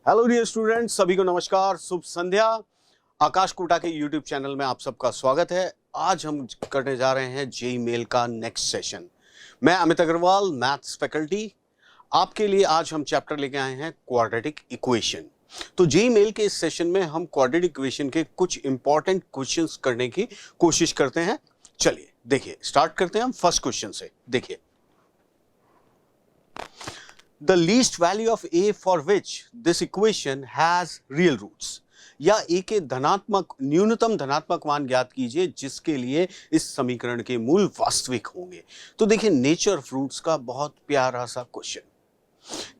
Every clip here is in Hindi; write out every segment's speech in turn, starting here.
हेलो डियर स्टूडेंट्स, सभी को नमस्कार, शुभ संध्या। आकाश कोटा के यूट्यूब चैनल में आप सबका स्वागत है। आज हम करने जा रहे हैं जेईई मेल का नेक्स्ट सेशन। मैं अमित अग्रवाल, मैथ्स फैकल्टी। आपके लिए आज हम चैप्टर लेके आए हैं क्वाड्रेटिक इक्वेशन। तो जेईई मेल के इस सेशन में हम क्वाड्रेटिक इक्वेशन के कुछ इंपॉर्टेंट क्वेश्चंस करने की कोशिश करते हैं। चलिए देखिए, स्टार्ट करते हैं हम फर्स्ट क्वेश्चन से। देखिए, the least value of a for which this equation has real roots, या a के धनात्मक न्यूनतम धनात्मक मान ज्ञात कीजिए जिसके लिए इस समीकरण के मूल वास्तविक होंगे। तो देखिए, नेचर ऑफ रूट्स का बहुत प्यारा सा क्वेश्चन।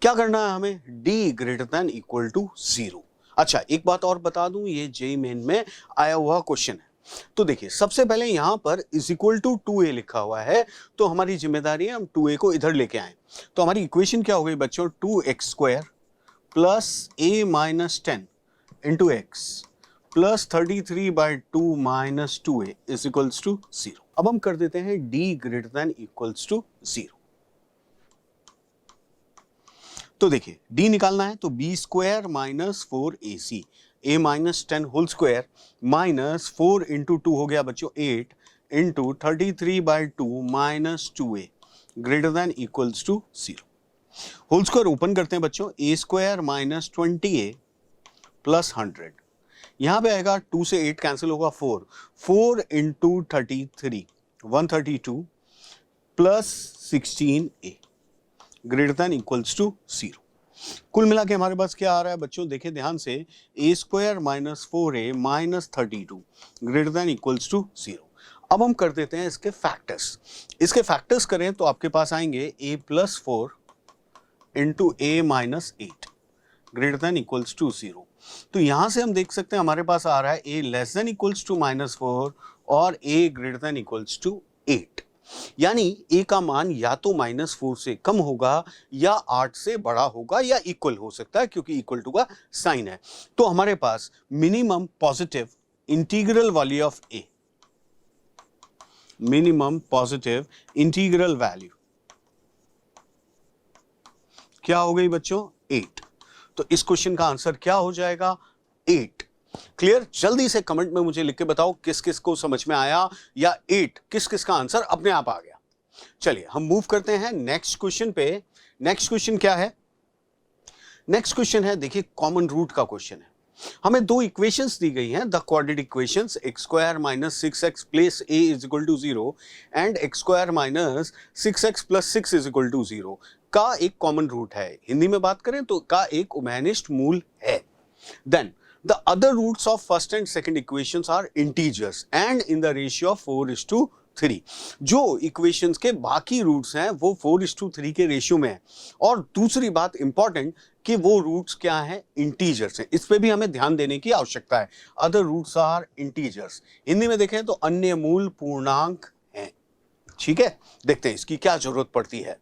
क्या करना है हमें? d greater than equal to 0। अच्छा, एक बात और बता दूं, ये जेईई मेन में आया हुआ क्वेश्चन है। तो देखिए, सबसे पहले यहां पर इज इक्वल टू 2a लिखा हुआ है, तो हमारी जिम्मेदारी है हम 2a को इधर लेके आए। तो हमारी इक्वेशन क्या हो गई बच्चों? 2x² plus a minus 10 into X plus 33/2 minus 2a is equals to 0। अब हम कर देते हैं d greater than equals to 0। तो देखिए, d निकालना है तो b² minus 4ac, a minus 10 whole square minus 4 into 2 हो गया बच्चों 8 into 33/2 minus 2a greater than equals to 0। Whole square open करते हैं बच्चों, a² माइनस 20a प्लस 100। यहां पे आएगा 2 से 8 कैंसिल होगा 4 into 33 132 plus 16a greater than equals to 0। कुल मिला के हमारे पास क्या आ रहा है बच्चों? देखिए ध्यान से, a² minus 4a minus 32 greater than equals to 0। अब हम कर देते हैं इसके फैक्टर्स। इसके फैक्टर्स करें तो आपके पास आएंगे a plus 4 into a minus 8 greater than equals to 0। तो यहां से हम देख सकते हैं हमारे पास आ रहा है a less than equals to minus 4 और a greater than equals to 8। यानी a का मान या तो -4 से कम होगा या 8 से बड़ा होगा या इक्वल हो सकता है, क्योंकि इक्वल टू का साइन है। तो हमारे पास minimum positive integral value of a, minimum positive integral value क्या हो गई बच्चों? 8। तो इस क्वेश्चन का आंसर क्या हो जाएगा? 8। क्लियर? जल्दी से कमेंट में मुझे लिख के बताओ किस किस को समझ में आया, या 8 किस किस का आंसर अपने आप आ गया। चलिए हम मूव करते हैं नेक्स्ट क्वेश्चन पे। नेक्स्ट क्वेश्चन क्या है? नेक्स्ट क्वेश्चन है, देखिए, कॉमन रूट का क्वेश्चन है। हमें दो इक्वेशंस दी गई हैं, the quadratic equations x² minus 6x plus a is equal to 0 and x² minus 6x plus 6 is equal to 0 का एक कॉमन रूट है। हिंदी में बात करें तो का एक उभयनिष्ठ मूल है। Then the other roots of first and second equations are integers and in the ratio of 4:3। जो इक्वेशंस के बाकी रूट्स हैं वो 4:3 के रेशियो में है। और दूसरी बात इंपॉर्टेंट कि वो रूट्स क्या हैं? इंटीजर्स हैं। इस पे भी हमें ध्यान देने की आवश्यकता है। Other roots are integers. Hindi में देखें तो अन्य मूल पूर्णांक हैं। ठीक है, देखते हैं इसकी क्या जरूरत पड़ती है।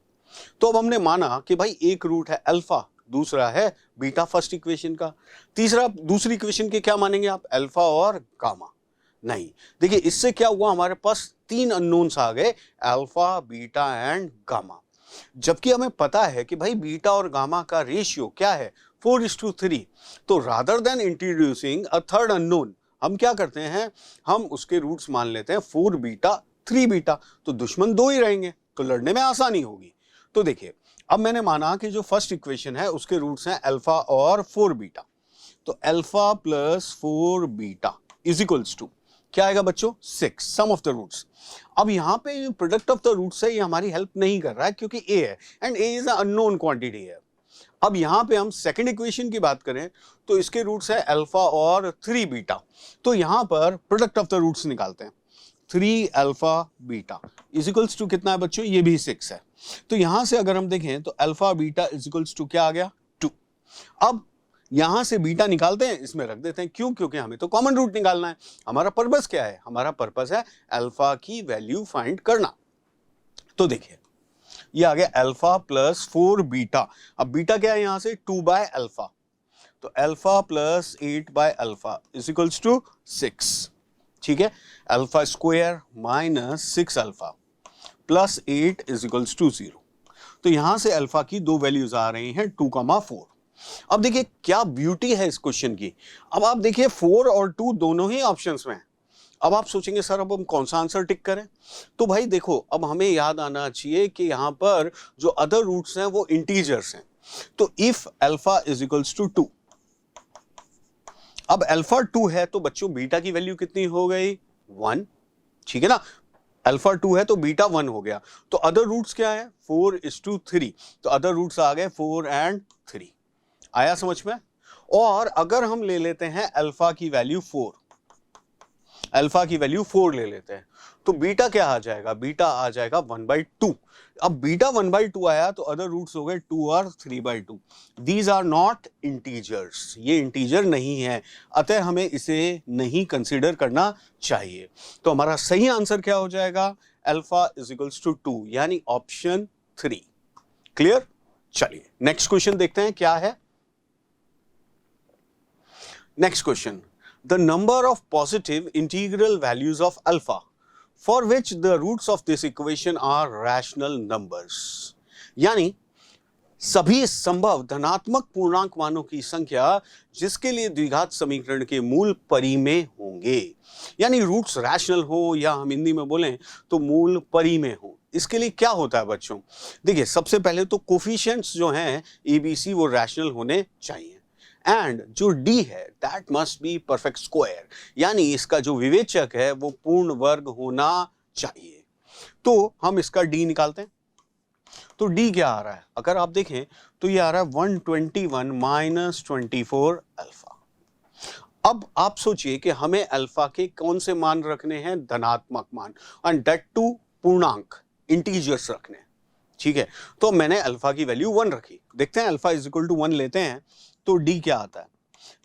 तो अब हमने माना कि भाई एक रूट है अल्फा, दूसरा है बीटा फर्स्ट इक्वेशन का, तीसरा दूसरी इक्वेशन के क्या मानेंगे आप? अल्फा और गामा। नहीं, देखिए इससे क्या हुआ, हमारे पास 3 अननोन्स आ गए, अल्फा, बीटा एंड गामा। जबकि हमें पता है कि भाई बीटा और गामा का रेशियो क्या है? 4:3। तो rather than introducing a third unknown, हम क्या करते हैं? हम उसके रूट्स मान लेते हैं 4 बीटा 3 बीटा। तो दुश्मन 2 ही रहेंगे, तो लड़ने में आसानी होगी। तो देखिए, अब मैंने माना कि जो फर्स्ट इक्वेशन है उसके रूट्स हैं अल्फा और 4 बीटा। तो alpha plus 4 beta is equals to क्या आएगा बच्चों? 6, सम ऑफ द रूट्स। अब यहां पे प्रोडक्ट ऑफ द रूट्स है, ये हमारी हेल्प नहीं कर रहा है क्योंकि a है and a is a unknown quantity है। अब यहां पे हम सेकंड इक्वेशन की बात करें तो इसके रूट्स है अल्फा और 3 बीटा। तो यहां पर प्रोडक्ट ऑफ द रूट्स निकालते हैं। 3 alpha beta is equals to कितना है बच्चों? ये भी 6 है। तो यहां से अगर हम देखें तो alpha beta is equals to क्या आ गया? 2। अब यहां से बीटा निकालते हैं, इसमें रख देते हैं। क्यों? क्योंकि हमें तो कॉमन रूट निकालना है। हमारा पर्पस क्या है? हमारा पर्पस है अल्फा की वैल्यू फाइंड करना। तो देखिए, ये आ गया अल्फा प्लस 4 बीटा। अब बीटा क्या है? यहां से 2/अल्फा, तो अल्फा प्लस 8/अल्फा इज इक्वल्स टू 6। ठीक है, alpha square minus 6 alpha plus 8 is equals to 0। तो यहां से अल्फा की दो वैल्यूज आ रही हैं 2, 4। अब देखिए क्या ब्यूटी है इस क्वेश्चन की। अब आप देखिए 4 और 2 दोनों ही ऑप्शंस में हैं। अब आप सोचेंगे सर अब हम कौन सा आंसर टिक करें? तो भाई देखो अब हमें याद आना चाहिए कि यहां पर जो अदर रूट्स हैं वो इंटीजर्स हैं। तो if alpha is equals to 2, अब अल्फा 2 है तो बच्चों बीटा की वैल्यू कितनी हो गई? 1, ठीक है ना। अल्फा 2 है तो बीटा 1 हो गया। तो अदर रूट्स क्या है? 4:3, तो अदर रूट्स आ गए 4 और 3। आया समझ में? और अगर हम ले लेते हैं अल्फा की वैल्यू 4, अल्फा की वैल्यू 4 ले लेते हैं, तो बीटा क्या आ जाएगा? बीटा आ जाएगा 1/2। अब बीटा 1/2 आया तो अदर रूट्स हो गए 2 और 3/2। दीज आर नॉट इंटीजर्स, ये इंटीजर नहीं है, अतः हमें इसे नहीं कंसीडर करना चाहिए। तो हमारा सही आंसर क्या हो जाएगा? अल्फा इज इक्वल्स टू 2, यानी ऑप्शन 3। क्लियर? चलिए नेक्स्ट क्वेश्चन देखते हैं क्या है। Next question, the number of positive integral values of alpha for which the roots of this equation are rational numbers, यानी सभी संभव धनात्मक पूर्णांक मानों की संख्या जिसके लिए द्विघात समीकरण के मूल परिमेय होंगे, यानी रूट्स रैशनल हो या हम हिंदी में बोलें तो मूल परिमेय हो। इसके लिए क्या होता है बच्चों? देखिए सबसे पहले तो कोफिशिएंट्स जो हैं ABC वो रैशनल होने चाहिए, एंड जो D है that must be perfect square, यानी इसका जो विवेचक है वो पूर्ण वर्ग होना चाहिए। तो हम इसका D निकालते हैं। तो D क्या आ रहा है? अगर आप देखें तो ये आ रहा है 121 माइनस 24 अल्फा। अब आप सोचिए कि हमें अल्फा के कौन से मान रखने हैं? धनात्मक मान, एंड दैट टू पूर्णांक इंटीजर्स रखने हैं, ठीक है। तो मैंने अल्फा की वैल्यू 1 रखी। देखते हैं अल्फा इज इक्वल टू 1 लेते हैं तो D क्या आता है?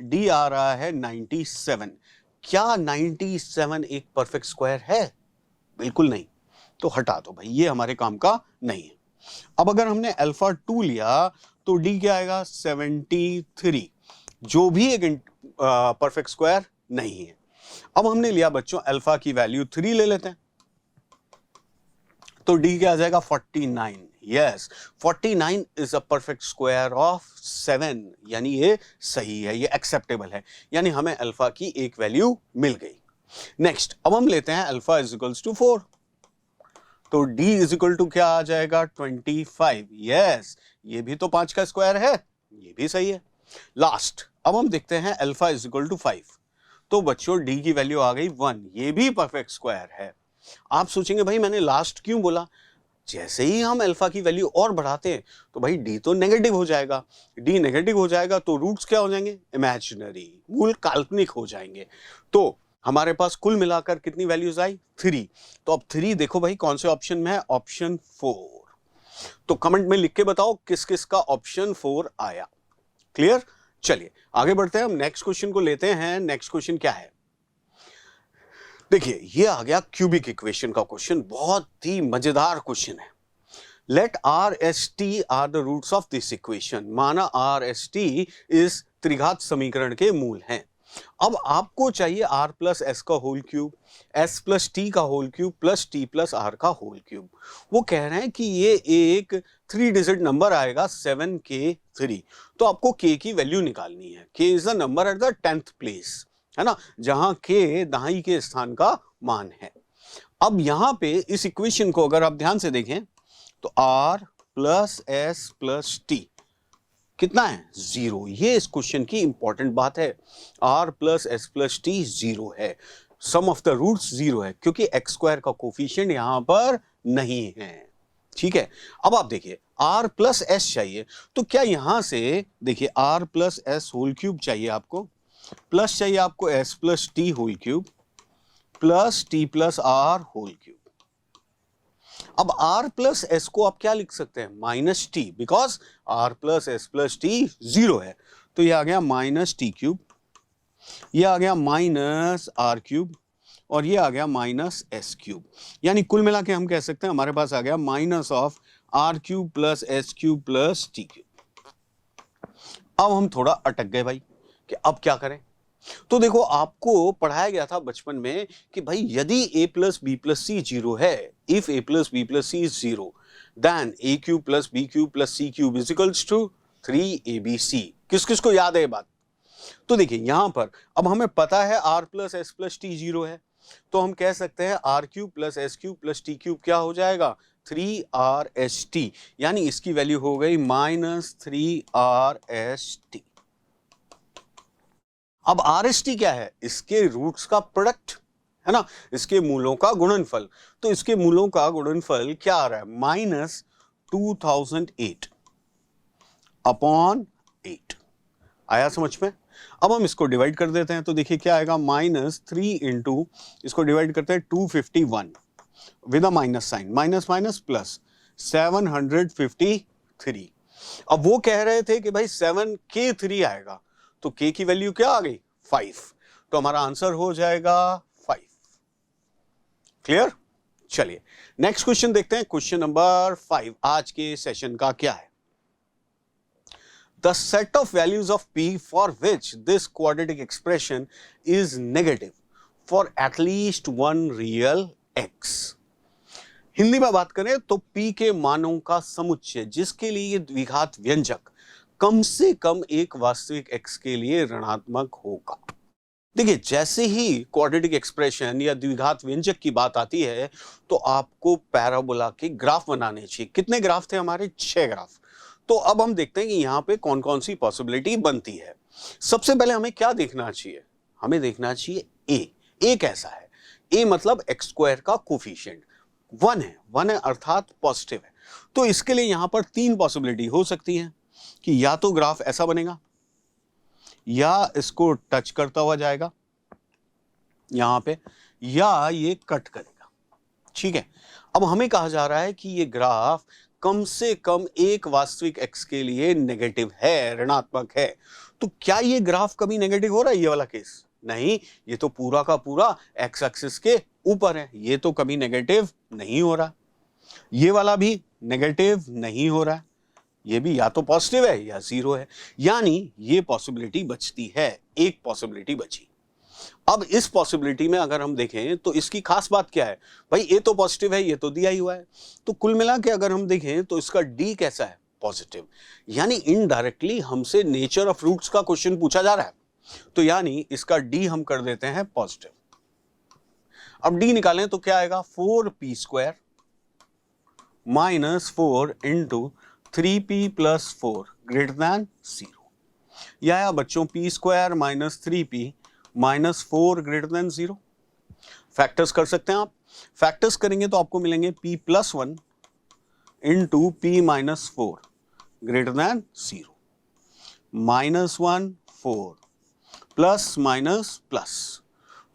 D आ रहा है 97। क्या 97 एक परफेक्ट स्क्वायर है? बिल्कुल नहीं, तो हटा दो भाई, ये हमारे काम का नहीं है। अब अगर हमने अल्फा 2 लिया तो D क्या आएगा? 73, जो भी एक परफेक्ट स्क्वायर नहीं है। अब हमने लिया बच्चों अल्फा की वैल्यू 3 ले लेते हैं, तो D क्या आ जाएगा? 49। Yes, 49 is a perfect square of 7, यानी ये सही है, ये एक्सेप्टेबल है, यानी हमें अल्फा की एक वैल्यू मिल गई। नेक्स्ट अब हम लेते हैं अल्फा इज इक्वल्स टू 4, तो D इज इक्वल टू क्या आ जाएगा? 25। यस, ये भी तो 5 का स्क्वायर है, ये भी सही है। लास्ट अब हम देखते हैं अल्फा इज इक्वल टू 5, तो बच्चों D की वैल्यू आ गई 1, ये भी परफेक्ट स्क्वायर है। आप सोचेंगे भाई मैंने लास्ट क्यों बोला? जैसे ही हम अल्फा की वैल्यू और बढ़ाते हैं तो भाई D तो नेगेटिव हो जाएगा। D नेगेटिव हो जाएगा तो रूट्स क्या हो जाएंगे? इमेजिनरी, मूल काल्पनिक हो जाएंगे। तो हमारे पास कुल मिलाकर कितनी वैल्यूज आई? 3। तो अब 3 देखो भाई कौन से ऑप्शन में है? ऑप्शन 4। तो कमेंट में लिख के बताओ किस किस का ऑप्शन 4 आया। क्लियर? चलिए आगे बढ़ते हैं, हम नेक्स्ट क्वेश्चन को लेते हैं। नेक्स्ट क्वेश्चन क्या है? देखिए ये आ गया क्यूबिक इक्वेशन का क्वेश्चन, बहुत ही मजेदार क्वेश्चन है। Let R S T are the roots of this equation, माना आर एस टी इस त्रिघात समीकरण के मूल हैं। अब आपको चाहिए r प्लस एस का whole cube, s plus T का whole cube plus t plus r का होल क्यूब। वो कह रहे हैं कि ये एक 3 डिजिट नंबर आएगा 7k3, तो आपको k की वैल्यू निकालनी है। k is the number at the 10th place, है ना, जहां k दाई के स्थान का मान है। अब यहां पे इस इक्वेशन को अगर आप ध्यान से देखें तो r plus S plus T कितना है? 0। ये इस क्वेश्चन की इंपॉर्टेंट बात है। r plus S plus T 0 है, सम ऑफ द रूट्स 0 है, क्योंकि एक्स स्क्वायर का कोफिशिएंट यहां पर नहीं है। ठीक है, अब आप देखिए r प्लस एस चाहिए, तो क्या यहां से देखिए r plus S whole cube चाहिए आपको, प्लस चाहिए आपको s plus T whole cube plus t plus r whole cube. अब r प्लस एस को आप क्या लिख सकते हैं? Minus T, because r plus S plus T 0 है, तो ये आ गया माइनस टी क्यूब, ये आ गया माइनस r क्यूब, और ये आ गया माइनस एस क्यूब। यानी कुल मिला के हम कह सकते हैं हमारे पास आ गया minus of r cube plus S cube plus T cube. अब हम थोड़ा अटक गए भाई कि अब क्या करें। तो देखो आपको पढ़ाया गया था बचपन में कि भाई यदि a plus B plus C 0 है, if a plus B plus C is 0, then a cube plus B cube plus C cube is equals to 3abc। किस किस को याद है ये बात? तो देखिए यहां पर अब हमें पता है r plus S plus T 0 है, तो हम कह सकते हैं R cube plus S cube plus T cube क्या हो जाएगा? 3RST, यानी इसकी वैल्यू हो गई -3RST। अब RST क्या है? इसके रूट्स का प्रोडक्ट है ना, इसके मूलों का गुणनफल। तो इसके मूलों का गुणनफल क्या आ रहा है? -2008 अपॉन 8। आया समझ में? अब हम इसको डिवाइड कर देते हैं, तो देखिए क्या आएगा? -3 इंटू, इसको डिवाइड करते हैं 251 with a minus sign, minus minus plus 753। अब वो कह रहे थे कि भाई 7K3 आएगा, तो K की वैल्यू क्या आ गई? 5। तो हमारा आंसर हो जाएगा 5। क्लियर? चलिए नेक्स्ट क्वेश्चन देखते हैं। क्वेश्चन नंबर 5 आज के सेशन का क्या है? The set of values of p for which this quadratic expression is negative for at least one real x। Hindi में बात करें तो p के मानों का समुच्चय जिसके लिए ये द्विघात व्यंजक कम से कम एक वास्तविक x के लिए ऋणात्मक होगा। देखिए जैसे ही क्वाड्रेटिक एक्सप्रेशन या द्विघात व्यंजक की बात आती है तो आपको पैराबोला के ग्राफ बनाने चाहिए। कितने ग्राफ थे हमारे? 6 ग्राफ। तो अब हम देखते हैं कि यहां पे कौन कौन सी पॉसिबिलिटी बनती है। सबसे पहले हमें क्या देखना चाहिए? हमें देखना चाहिए ए कैसा है? ए मतलब एक्स स्क्वायर का कोफिशिएंट 1 है अर्थात पॉजिटिव है। तो इसके लिए यहां पर 3 पॉसिबिलिटी हो सकती है कि या तो ग्राफ ऐसा बनेगा, या इसको टच करता हुआ जाएगा यहां पे, या ये कट करेगा। ठीक है, अब हमें कहा जा रहा है कि ये ग्राफ कम से कम एक वास्तविक x के लिए नेगेटिव है, ऋणात्मक है। तो क्या ये ग्राफ कभी नेगेटिव हो रहा है? ये वाला केस नहीं, ये तो पूरा का पूरा x एक्सिस के ऊपर है, ये तो कभी नेगेटिव नहीं हो रहा। ये वाला भी नेगेटिव नहीं हो रहा है, ये भी या तो पॉजिटिव है या 0 है, यानी ये पॉसिबिलिटी बचती है, एक पॉसिबिलिटी बची। अब इस पॉसिबिलिटी में अगर हम देखें तो इसकी खास बात क्या है? भाई ये तो पॉजिटिव है, ये तो दिया ही हुआ है। तो कुल मिला के अगर हम देखें तो इसका डी कैसा है? पॉजिटिव। यानी इनडायरेक्टली हमसे नेचर ऑफ रूट्स का क्वेश्चन पूछा जा रहा है, तो यानी इसका डी हम कर देते हैं पॉजिटिव। अब डी निकालें तो क्या आएगा? 4p square minus 4 into 3p plus 4 greater than 0। यह आया बच्चों p square minus 3p minus 4 greater than 0। Factors कर सकते हैं आप। फैक्टर्स करेंगे तो आपको मिलेंगे p plus 1 into p minus 4 greater than 0, minus 1 4 plus minus plus.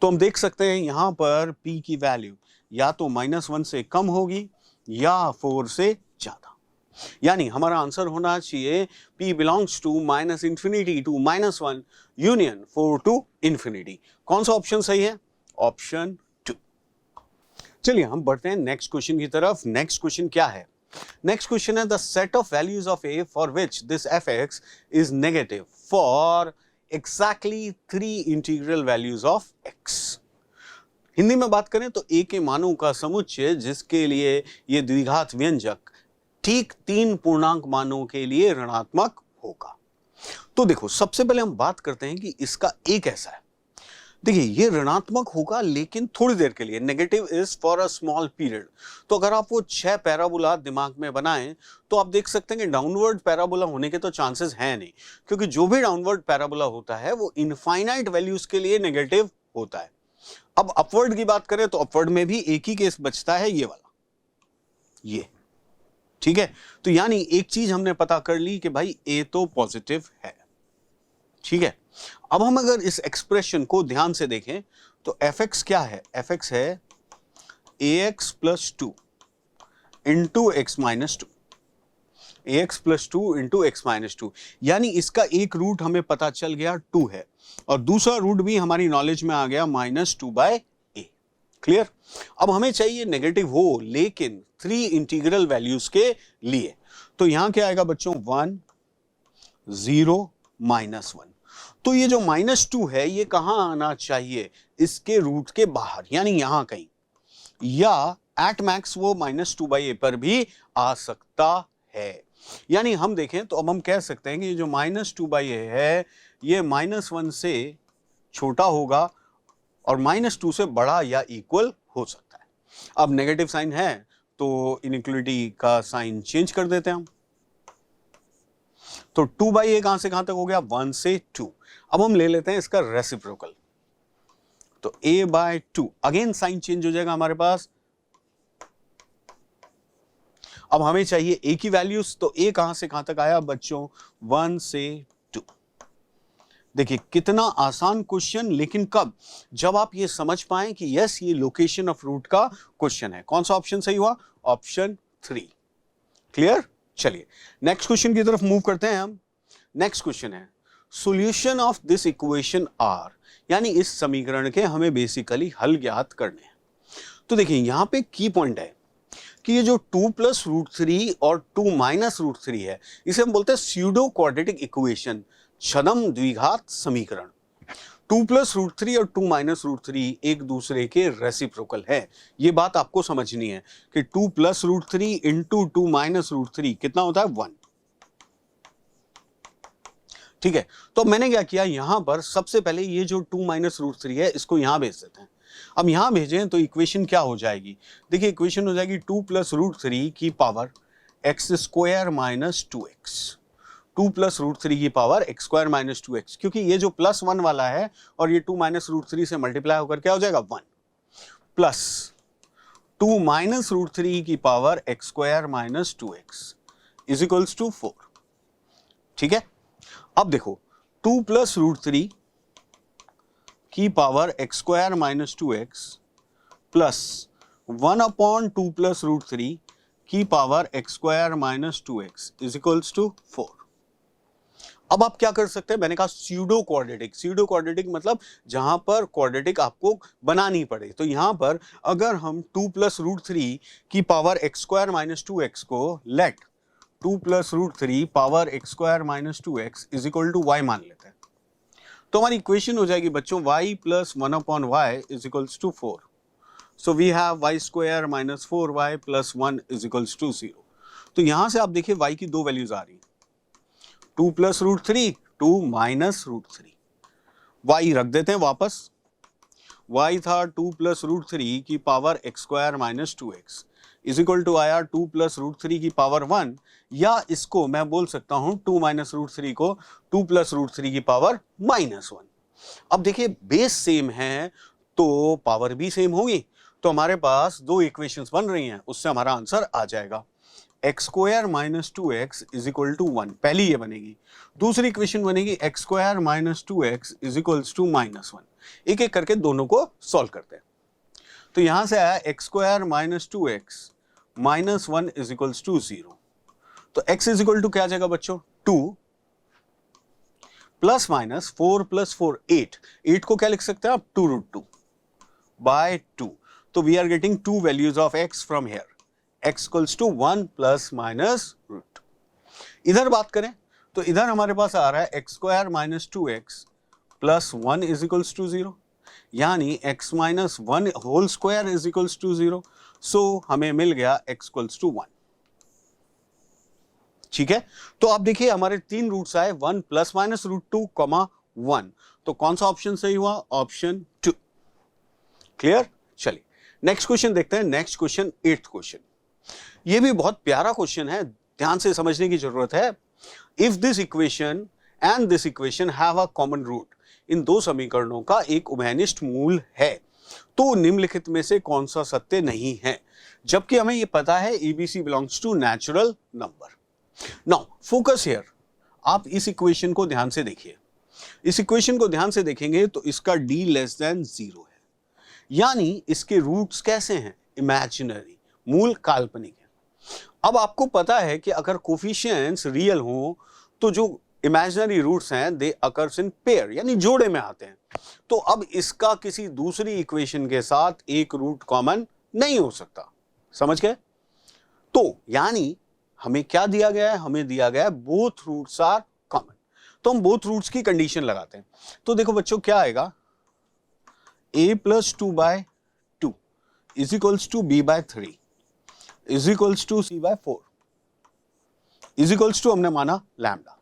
तो हम देख सकते हैं यहां पर p की वैल्यू या तो -1 से कम होगी या 4 से ज्यादा, यानी हमारा आंसर होना चाहिए p belongs to -infinity to -1 union 4 to infinity. कौन सा ऑप्शन सही है? ऑप्शन 2। चलिए हम बढ़ते हैं नेक्स्ट क्वेश्चन की तरफ। नेक्स्ट क्वेश्चन क्या है? नेक्स्ट क्वेश्चन है the set of values of a for which this fx is negative for exactly 3 integral values of x। Hindi में बात करें तो a के मानों का समुच्चय जिसके लिए यह द्विघात व्यंजक ठीक 3 पूर्णांक मानों के लिए ऋणात्मक होगा। तो देखो सबसे पहले हम बात करते हैं कि इसका a कैसा है। देखिए ये ऋणात्मक होगा लेकिन थोड़ी देर के लिए, negative is for a small period. तो अगर आप वो 6 पैराबोला दिमाग में बनाएं तो आप देख सकते हैं कि डाउनवर्ड पैराबोला होने के तो चांसेस हैं नहीं, क्योंकि जो भी डाउनवर्ड पैराबोला होता है वो इनफाइनाइट वैल्यूज के लिए नेगेटिव होता है। अब अपवर्ड की बात करें तो अपवर्ड में भी एक ही केस बचता है, ये वाला, ये। ठीक है, तो यानी एक चीज हमने पता कर ली कि भाई a तो पॉजिटिव है। ठीक है, अब हम अगर इस एक्सप्रेशन को ध्यान से देखें तो fx क्या है? fx है ax plus 2 into x minus 2, ax plus 2 into x minus 2, यानी इसका एक रूट हमें पता चल गया 2 है और दूसरा रूट भी हमारी नॉलेज में आ गया -2/a। क्लियर? अब हमें चाहिए नेगेटिव हो लेकिन 3 इंटीग्रल वैल्यूज के लिए। तो यहां क्या आएगा बच्चों? 1 0 -1। तो ये जो -2 है ये कहां आना चाहिए? इसके रूट के बाहर, यानी यहां कहीं, या एट मैक्स वो -2/a पर भी आ सकता है। यानी हम देखें तो अब हम कह सकते हैं कि जो -2/a है ये -1 से छोटा होगा और -2 से बड़ा या इक्वल हो सकता है। अब नेगेटिव साइन है तो इनइक्वलिटी का साइन चेंज कर देते हैं हम। तो 2/a कहां से कहां तक हो गया? 1 से 2। अब हम ले लेते हैं इसका रेसिप्रोकल, तो a/2 अगेन साइन चेंज हो जाएगा हमारे पास। अब हमें चाहिए a की वैल्यूज, तो a कहां से कहां तक आया बच्चों? 1 से 2। देखिए कितना आसान क्वेश्चन, लेकिन कब? जब आप ये समझ पाएं कि यस ये लोकेशन ऑफ रूट का क्वेश्चन है। कौन सा ऑप्शन सही हुआ? ऑप्शन 3। क्लियर? चलिए नेक्स्ट क्वेश्चन की तरफ मूव करते हैं हम। नेक्स्ट क्वेश्चन है solution of this equation are, यानी इस समीकरण के हमें बेसिकली हल ज्ञात करने हैं। तो देखिए यहां पे की पॉइंट है कि ये जो 2 + √3 और 2 - √3 है, इसे हम बोलते हैं स्यूडो क्वाड्रेटिक इक्वेशन, छद्म द्विघात समीकरण। 2 + √3 और 2 - √3 एक दूसरे के रेसिप्रोकल है। ये बात आपको समझनी है कि 2 + √3 इंटू 2 - √3 कितना होता है? 1। ठीक है, तो मैंने क्या किया, यहां पर सबसे पहले ये जो 2 - √3 है इसको यहां भेज देते हैं। अब यहां भेजें तो इक्वेशन क्या हो जाएगी? देखिए इक्वेशन हो जाएगी 2 + √3 की पावर x² - 2x। 2 + √3 की पावर x² - 2x, क्योंकि ये जो +1 वाला है और ये 2 - √3 से मल्टीप्लाई होकर क्या हो जाएगा? 1 प्लस 2 - √3 की power x² - 2x is equals to 4। ठीक है, अब देखो 2 + √3 की पावर x² - 2x प्लस 1/2 + √3 की power x² - 2x is equals to 4। अब आप क्या कर सकते हैं? मैंने कहा स्यूडो क्वाड्रेटिक। स्यूडो क्वाड्रेटिक मतलब जहां पर क्वाड्रेटिक आपको बनानी पड़े। तो यहां पर अगर हम 2 + √3 की पावर x² - 2x को let 2 + √3 power x² - 2x is equal to y मान लेते हैं, तो हमारी इक्वेशन हो जाएगी बच्चों y + 1/y is equals to 4। So we have y² - 4y + 1 is equals to 0। तो यहां से आप देखिए y की दो वैल्यूज आ रही हैं, 2 + √3, 2 - √3। y रख देते हैं वापस। y था 2 + √3 की power x² - 2x is equal to आया 2 + √3 की पावर 1, या इसको मैं बोल सकता हूं 2 - √3 को 2 + √3 की पावर -1। अब देखिए बेस सेम है तो पावर भी सेम होगी, तो हमारे पास दो इक्वेशंस बन रही हैं, उससे हमारा आंसर आ जाएगा x² - 2x is equal to 1। पहली ये बनेगी। दूसरी इक्वेशन बनेगी x² - 2x is equals to -1। एक एक करके दोनों को सॉल्व करते हैं। तो यहां से आया x² - 2x -1 is equals to 0। तो x इज इक्वल टू क्या आ जाएगा बच्चों? 2 प्लस माइनस 4 + 4 8। 8 को क्या लिख सकते हैं आप? 2√2 by 2। तो we are getting two values of x from here, x equals to 1 ± √2। इधर बात करें तो इधर हमारे पास आ रहा है x² - 2x plus 1 is equals to 0, यानी x - 1 whole square is equals to 0। So हमें मिल गया x इक्वल्स टू 1। ठीक है, तो आप देखिए हमारे तीन रूट्स आए, 1 ± √2, 1। तो कौन सा ऑप्शन सही हुआ? ऑप्शन 2। क्लियर? चलिए नेक्स्ट क्वेश्चन देखते हैं। Next question 8th question. ये भी बहुत प्यारा क्वेश्चन है, ध्यान से समझने की जरूरत है। If this equation and this equation have a common root, इन दो समीकरणों का एक उभयनिष्ठ मूल है, तो निम्नलिखित में से कौन सा सत्य नहीं है? जबकि हमें यह पता है ABC belongs to natural number. Now focus here, आप इस इक्वेशन को ध्यान से देखिए। इस इक्वेशन को ध्यान से देखेंगे तो इसका d < 0 है, यानी इसके रूट्स कैसे हैं? इमेजिनरी, मूल काल्पनिक है। अब आपको पता है कि अगर कोफिशिएंट्स रियल हो तो जो इमेजिनरी रूट्स हैं दे अकर्स इन पेयर, यानी जोड़े में आते हैं। तो अब इसका किसी दूसरी इक्वेशन के साथ एक रूट कॉमन नहीं हो सकता। समझ गए? तो यानी हमें क्या दिया गया है? हमें दिया गया है बोथ रूट्स आर कॉमन। तो हम बोथ रूट्स की कंडीशन लगाते हैं। तो देखो बच्चों क्या आएगा, a + 2/2 is equals to b/3 is equals to c/4। Is equals to हमने माना लैम्डा।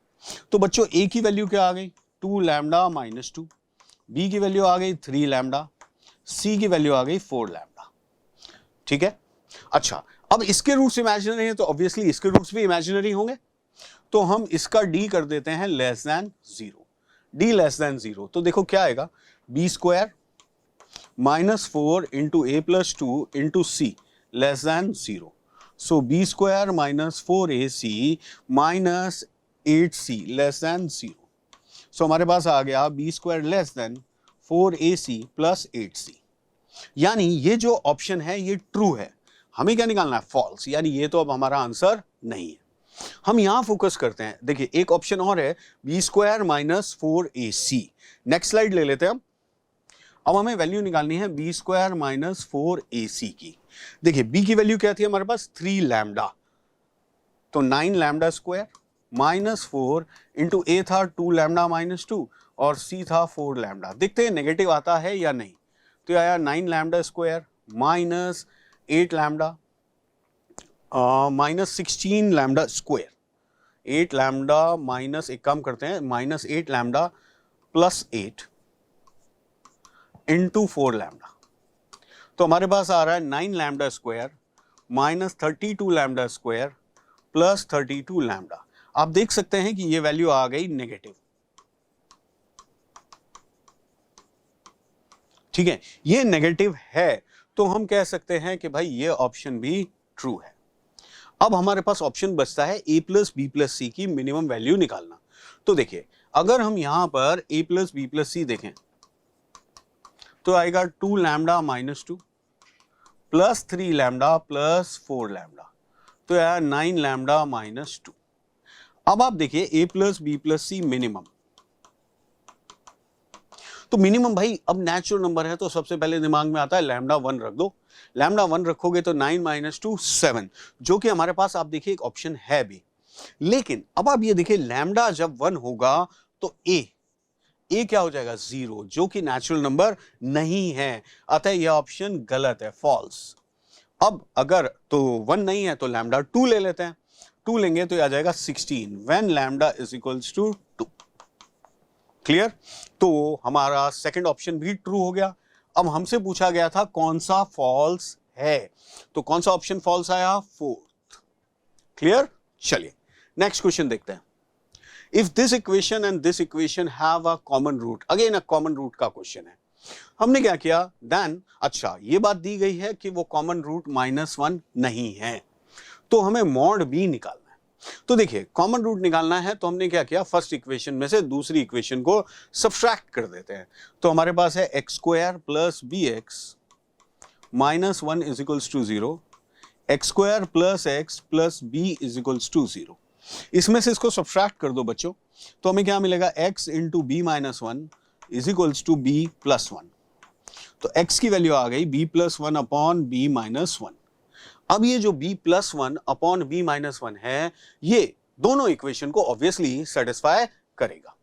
तो बच्चों ए की वैल्यू क्या आ गई 2 लैम्डा माइनस 2, बी की वैल्यू आ गई 3 लैम्डा, सी की वैल्यू आ गई 4 लैम्डा। ठीक है, अच्छा अब इसके रूट्स इमेजिनरी हैं तो ऑब्वियसली इसके रूट्स भी इमेजिनरी होंगे, तो हम इसका डी कर देते हैं less than 0, D less than 0। तो देखो क्या आएगा B square minus 4 into A plus 2 into C less than 0। So B square minus 4ac minus 8c less than 0। So हमारे पास आ गया B square less than 4ac plus 8c। यानी ये जो ऑप्शन है ये ट्रू है, हमें क्या निकालना है फॉल्स, यानी ये तो अब हमारा आंसर नहीं है। हम यहां फोकस करते हैं, देखिए एक ऑप्शन और है B square minus 4ac। Next slide ले लेते हैं हम। अब हमें वैल्यू निकालनी है बी स्क्वायर माइनस 4ac की। देखिए बी की वैल्यू क्या थी हमारे पास 3 लैम्डा, तो 9 लैम्डा स्क्वायर माइनस 4 इंटू ए था 2 लैम्डा माइनस 2 और सी था 4 लैम्डा। देखते हैं नेगेटिव आता है या नहीं। तो ये आया 9 lambda square minus 8 lambda minus 16 lambda square, 8 lambda minus, एक काम करते हैं minus 8 lambda plus 8 into 4 lambda. तो हमारे पास आ रहा है 9 lambda square minus 32 lambda square plus 32 lambda. आप देख सकते हैं कि ये वैल्यू आ गई नेगेटिव। ठीक है, ये नेगेटिव है तो हम कह सकते हैं कि भाई ये ऑप्शन भी ट्रू है। अब हमारे पास ऑप्शन बचता है a प्लस बी प्लस सी की मिनिमम वैल्यू निकालना। तो देखिए अगर हम यहां पर a प्लस बी प्लस सी देखें तो आएगा 2 lambda minus 2 plus 3 lambda plus 4 lambda, तो आया 9 लैम्डा माइनस 2। अब आप देखिए a plus B plus C minimum, तो मिनिमम भाई अब नेचुरल नंबर है तो सबसे पहले दिमाग में आता है लैम्डा 1 रख दो। लैम्डा 1 रखोगे तो 9 माइनस 2 7, जो कि हमारे पास आप देखिए एक ऑप्शन है भी। लेकिन अब आप ये देखिए लैम्डा जब 1 होगा तो ए क्या हो जाएगा 0, जो कि नेचुरल नंबर नहीं है, अतः यह ऑप्शन गलत है, फॉल्स। अब अगर तो 1 नहीं है तो लैम्डा 2 ले लेते हैं, 2 लेंगे तो आ जाएगा 16 when lambda is equals to 2। Clear, तो हमारा सेकंड ऑप्शन भी ट्रू हो गया। अब हमसे पूछा गया था कौन सा फॉल्स है, तो कौन सा ऑप्शन फॉल्स आया 4th। क्लियर, चलिए नेक्स्ट क्वेश्चन देखते हैं। If this equation and this equation have a common root, again a common root का क्वेश्चन है। हमने क्या किया देन, अच्छा ये बात दी गई है कि वो कॉमन रूट -1 नहीं है, तो हमें मॉड बी निकालना है। तो देखिए कॉमन रूट निकालना है तो हमने क्या किया, फर्स्ट इक्वेशन में से दूसरी इक्वेशन को सब्ट्रैक्ट कर देते हैं। तो हमारे पास है x square plus B X minus 1 is equals to 0, X square plus X plus B is equals to 0। इसमें से इसको सब्ट्रैक्ट कर दो बच्चों, तो हमें क्या मिलेगा x into B minus 1 is equals to B plus 1। तो x की वैल्यू आ गई b plus 1 upon B minus 1। अब ये जो b plus 1 upon B minus 1 है, ये दोनों इक्वेशन को ऑब्वियसली सेटिस्फाई करेगा।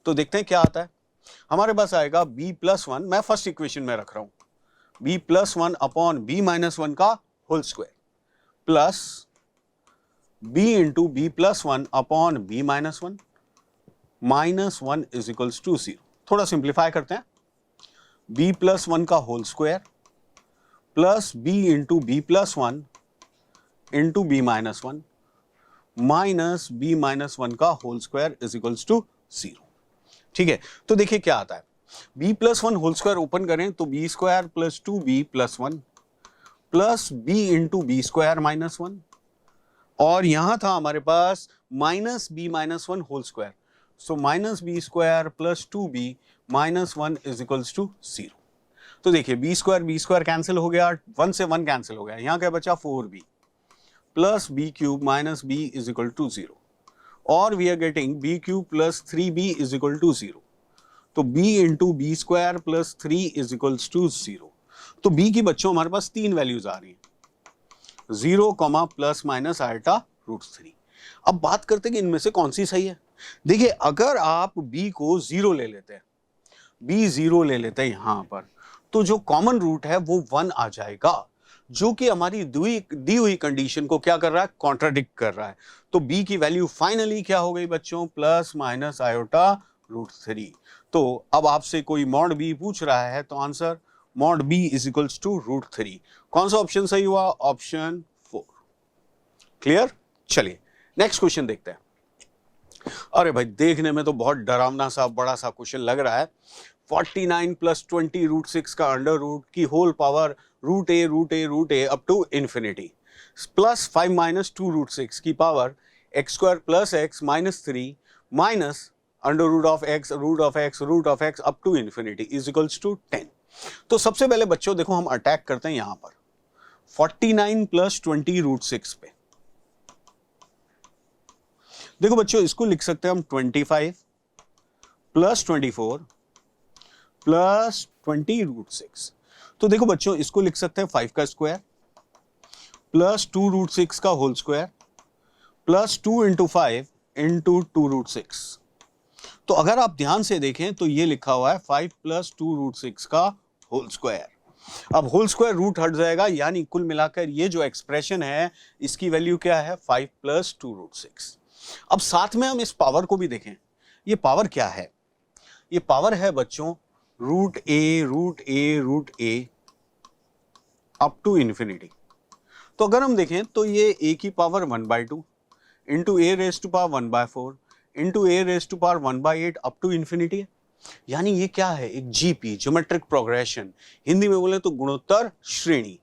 तो देखते हैं क्या आता है। हमारे पास आएगा b प्लस 1, मैं फर्स्ट इक्वेशन में रख रहा हूं, b plus 1 upon B minus 1 का whole square plus b into B plus 1 upon B minus 1 minus 1 is equals to 0। थोड़ा सिंप्लीफाई करते हैं, b प्लस 1 का whole square plus b into B plus 1 into B minus 1 minus B minus 1 का whole square is equals to 0। ठीक है, तो देखिए क्या आता है, b plus 1 whole square open करें तो B square plus 2b plus 1 plus b into B square minus 1, और यहां था हमारे पास minus B minus 1 whole square, so minus B square plus 2b minus 1 is equals to 0। तो देखिए बी स्क्वायर कैंसिल हो गया, 1 से 1 कैंसिल हो गया, यहां क्या बचा 4b plus B cube minus b is equal to 0, और we are getting b cube plus 3b is equal to 0। तो b into B square plus 3 is equals to 0। तो b की बच्चों हमारे पास 3 वैल्यूज आ रही हैं, 0, प्लस माइनस आयटा रूट 3। अब बात करते हैं कि इनमें से कौन सी सही है। देखिए अगर आप b को 0 ले लेते हैं, b 0 ले लेते हैं यहां पर, तो जो कॉमन रूट है वो 1 आ जाएगा। जो कि हमारी दी हुई कंडीशन को क्या कर रहा है, कॉन्ट्राडिक्ट कर रहा है। तो बी की वैल्यू फाइनली क्या हो गई बच्चों, प्लस माइनस आयोटा रूट 3। तो अब आपसे कोई मॉड बी पूछ रहा है तो answer mod b is equals to root 3। कौन सा ऑप्शन सही हुआ, ऑप्शन 4। क्लियर। चलिए नेक्स्ट क्वेश्चन देखते हैं। अरे भाई देखने में तो बहुत डरावना सा बड़ा सा क्वेश्चन लग रहा है। 49 प्लस 20 रूट 6 का अंडर रूट की whole power root a up to infinity plus 5 minus 2 root 6 की power x square plus x minus 3 minus under root of x up to infinity is equals to 10। तो सबसे पहले बच्चों देखो हम अटैक करते हैं यहां पर 49 प्लस 20 रूट 6 पे। देखो बच्चों इसको लिख सकते हैं हम 25 प्लस 24 प्लस 20 रूट 6। तो देखो बच्चों इसको लिख सकते हैं 5 का स्क्वायर प्लस 2 रूट 6 का whole square plus 2 into 5 into 2 root 6। तो अगर आप ध्यान से देखें तो ये लिखा हुआ है 5 प्लस 2 रूट 6 का होल स्क्वायर। अब होल स्क्वायर रूट हट जाएगा, यानी कुल मिलाकर ये जो एक्सप्रेशन है इसकी वैल्यू क्या है, 5 प्लस 2 रूट 6। अब साथ में हम इस पावर को भी देखें, ये पावर क्या है, ये पावर है बच्चों root a up to infinity. तो अगर हम देखें तो ये ए की power 1/2 into a raise to power 1/4 into a raise to power 1/8 up to infinity है। यानी ये क्या है, एक जीपी ज्योमेट्रिक प्रोग्रेशन, हिंदी में बोले तो गुणोत्तर श्रेणी।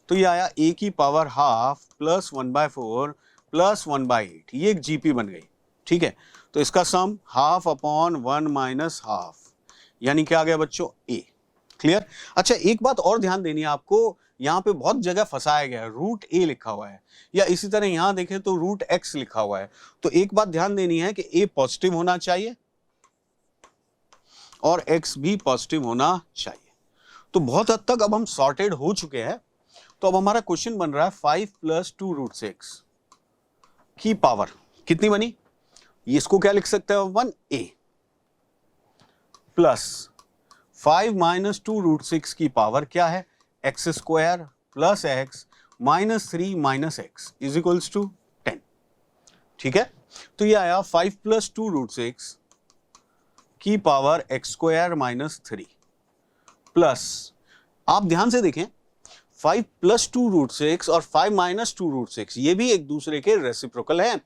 तो ये आया ए की पावर हाफ प्लस 1/4 प्लस 1/8, ये एक जीपी बन गई। ठीक है, तो इसका सम हाफ अपॉन 1 माइनस हाफ, यानी क्या आ गया बच्चों, ए। क्लियर। अच्छा एक बात और ध्यान देनी है आपको, यहां पे बहुत जगह फंसाया गया है, रूट ए लिखा हुआ है, या इसी तरह यहां देखें तो रूट एक्स लिखा हुआ है। तो एक बात ध्यान देनी है कि ए पॉजिटिव होना चाहिए और एक्स भी पॉजिटिव होना चाहिए। तो बहुत हद तक अब हम सॉर्टेड हो चुके हैं। तो अब हमारा क्वेश्चन बन रहा है 5 प्लस 2 रूट 6 की पावर कितनी बनी, इसको क्या लिख सकते हैं 1a प्लस 5 माइनस 2 रूट 6 की पावर क्या है, x square plus x minus 3 minus x is equals to 10। ठीक है, तो ये आया 5 प्लस 2 रूट 6 की power x square minus 3 plus, आप ध्यान से देखें 5 प्लस 2 रूट 6 और 5 माइनस 2 रूट 6 ये भी एक दूसरे के रेसिप्रोकल हैं।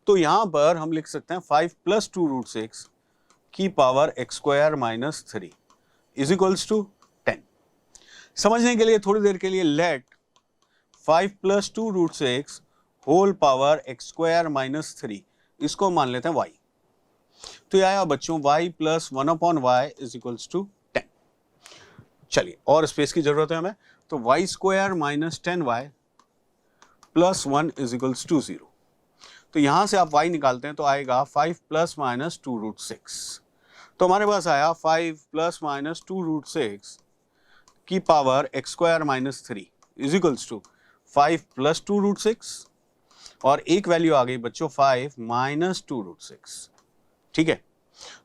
तो यहां पर हम लिख सकते हैं 5 प्लस 2 रूट 6 की power x square minus 3 is equals to 10। समझने के लिए थोड़ी देर के लिए let 5 plus 2 root 6 whole power x square minus 3, इसको मान लेते हैं y। तो ये आया बच्चों y plus 1 upon y is equals to 10। चलिए और स्पेस की जरूरत है हमें, तो y square minus 10y plus 1 is equals to 0। तो यहां से आप y निकालते हैं तो आएगा 5 प्लस माइनस 2 रूट 6। तो हमारे पास आया 5 प्लस माइनस 2 रूट 6 की power x square minus 3 is equals to 5 plus 2 root 6 और एक वैल्यू आ गई बच्चों 5 माइनस 2 रूट 6। ठीक है,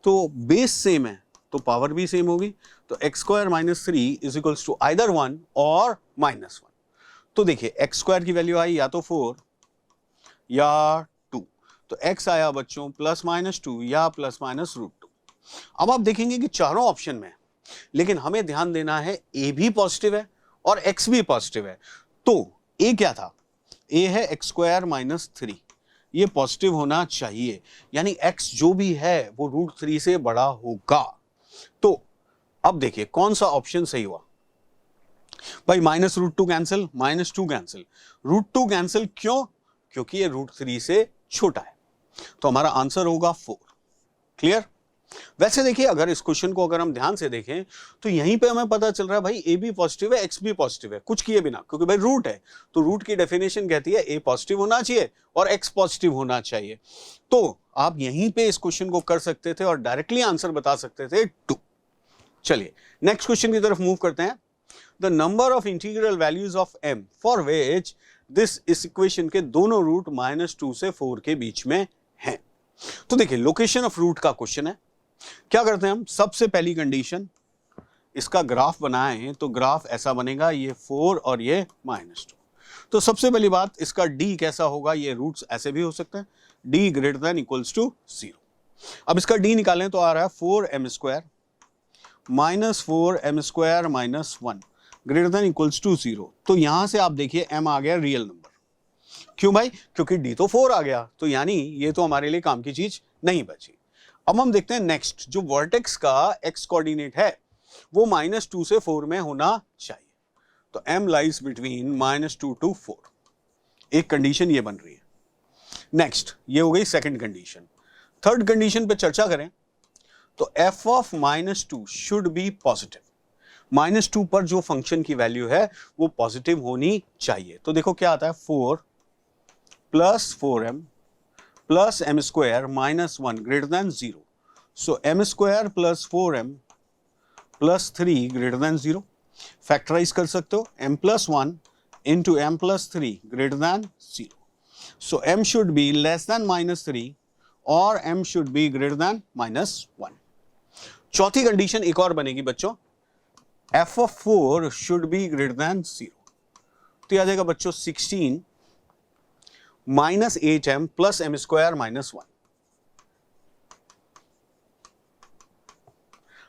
तो बेस सेम है तो पावर भी सेम होगी। तो x square minus 3 is equals to either 1 और माइनस 1। तो देखिए एक्स स्क्वायर की वैल्यू आई या तो 4 या 2, तो एक्स आया बच्चों प्लस माइनस 2 या प्लस माइनस रूट 2। अब आप देखेंगे कि चारों ऑप्शन में, लेकिन हमें ध्यान देना है ए भी पॉजिटिव है और एक्स भी पॉजिटिव है। तो ए क्या था, ए है एक्स स्क्वायर माइनस 3, ये पॉजिटिव होना चाहिए, यानी एक्स जो भी है वो रूट 3 से बड़ा होगा। तो अब देखिए कौन सा ऑप्शन सही हुआ भाई, minus root 2 cancel, minus 2 cancel, root 2 cancel, क्यों, क्योंकि ये रूट 3 से छोटा है। तो हमारा आंसर होगा 4। क्लियर। वैसे देखिए अगर इस क्वेश्चन को अगर हम ध्यान से देखें तो यहीं पे हमें पता चल रहा है भाई ए भी पॉजिटिव है एक्स भी पॉजिटिव है, कुछ किए बिना, क्योंकि भाई रूट है तो रूट की डेफिनेशन कहती है ए पॉजिटिव होना चाहिए और एक्स पॉजिटिव होना चाहिए। तो आप यहीं पे इस क्वेश्चन को कर सकते थे और डायरेक्टली आंसर बता सकते थे 2। चलिए नेक्स्ट क्वेश्चन की तरफ मूव करते हैं। The number of integral values of m for which this इस इक्वेशन के दोनों रूट -2 से 4 के बीच में हैं। तो देखिए लोकेशन ऑफ रूट का क्वेश्चन है। क्या करते हैं हम, सबसे पहली कंडीशन इसका ग्राफ बनाएं तो ग्राफ ऐसा बनेगा, ये 4 और ये -2। तो सबसे पहली बात, इसका d कैसा होगा, ये रूट्स ऐसे भी हो सकते हैं, d greater than equals to 0। अब इसका d निकालें तो आ रहा है 4m² -4m² -1 greater than equals to 0। तो यहां से आप देखिए m आ गया रियल नंबर। क्यों भाई? क्योंकि d तो 4 आ गया, तो यानी ये तो हमारे लिए काम की चीज नहीं बची। अब हम देखते हैं नेक्स्ट, जो वर्टेक्स का x कोऑर्डिनेट है वो -2 से 4 में होना चाहिए। तो m लाइज बिटवीन -2 to 4। एक कंडीशन ये बन रही है। नेक्स्ट, ये हो गई सेकंड कंडीशन। थर्ड कंडीशन पे चर्चा करें तो f of -2 should be positive. -2 पर जो फंक्शन की वैल्यू है वो पॉजिटिव होनी चाहिए। तो देखो क्या आता है, 4 + 4m + m² -1 greater than 0। So m² + 4m + 3 greater than 0। Factorise कर सकते हो, m + 1 into m + 3 greater than 0। So m should be less than -3 और m should be greater than -1। चौथी कंडीशन एक और बनेगी बच्चों, f of 4 should be greater than 0। तो आ जाएगा बच्चों 16 -8m + m² -1।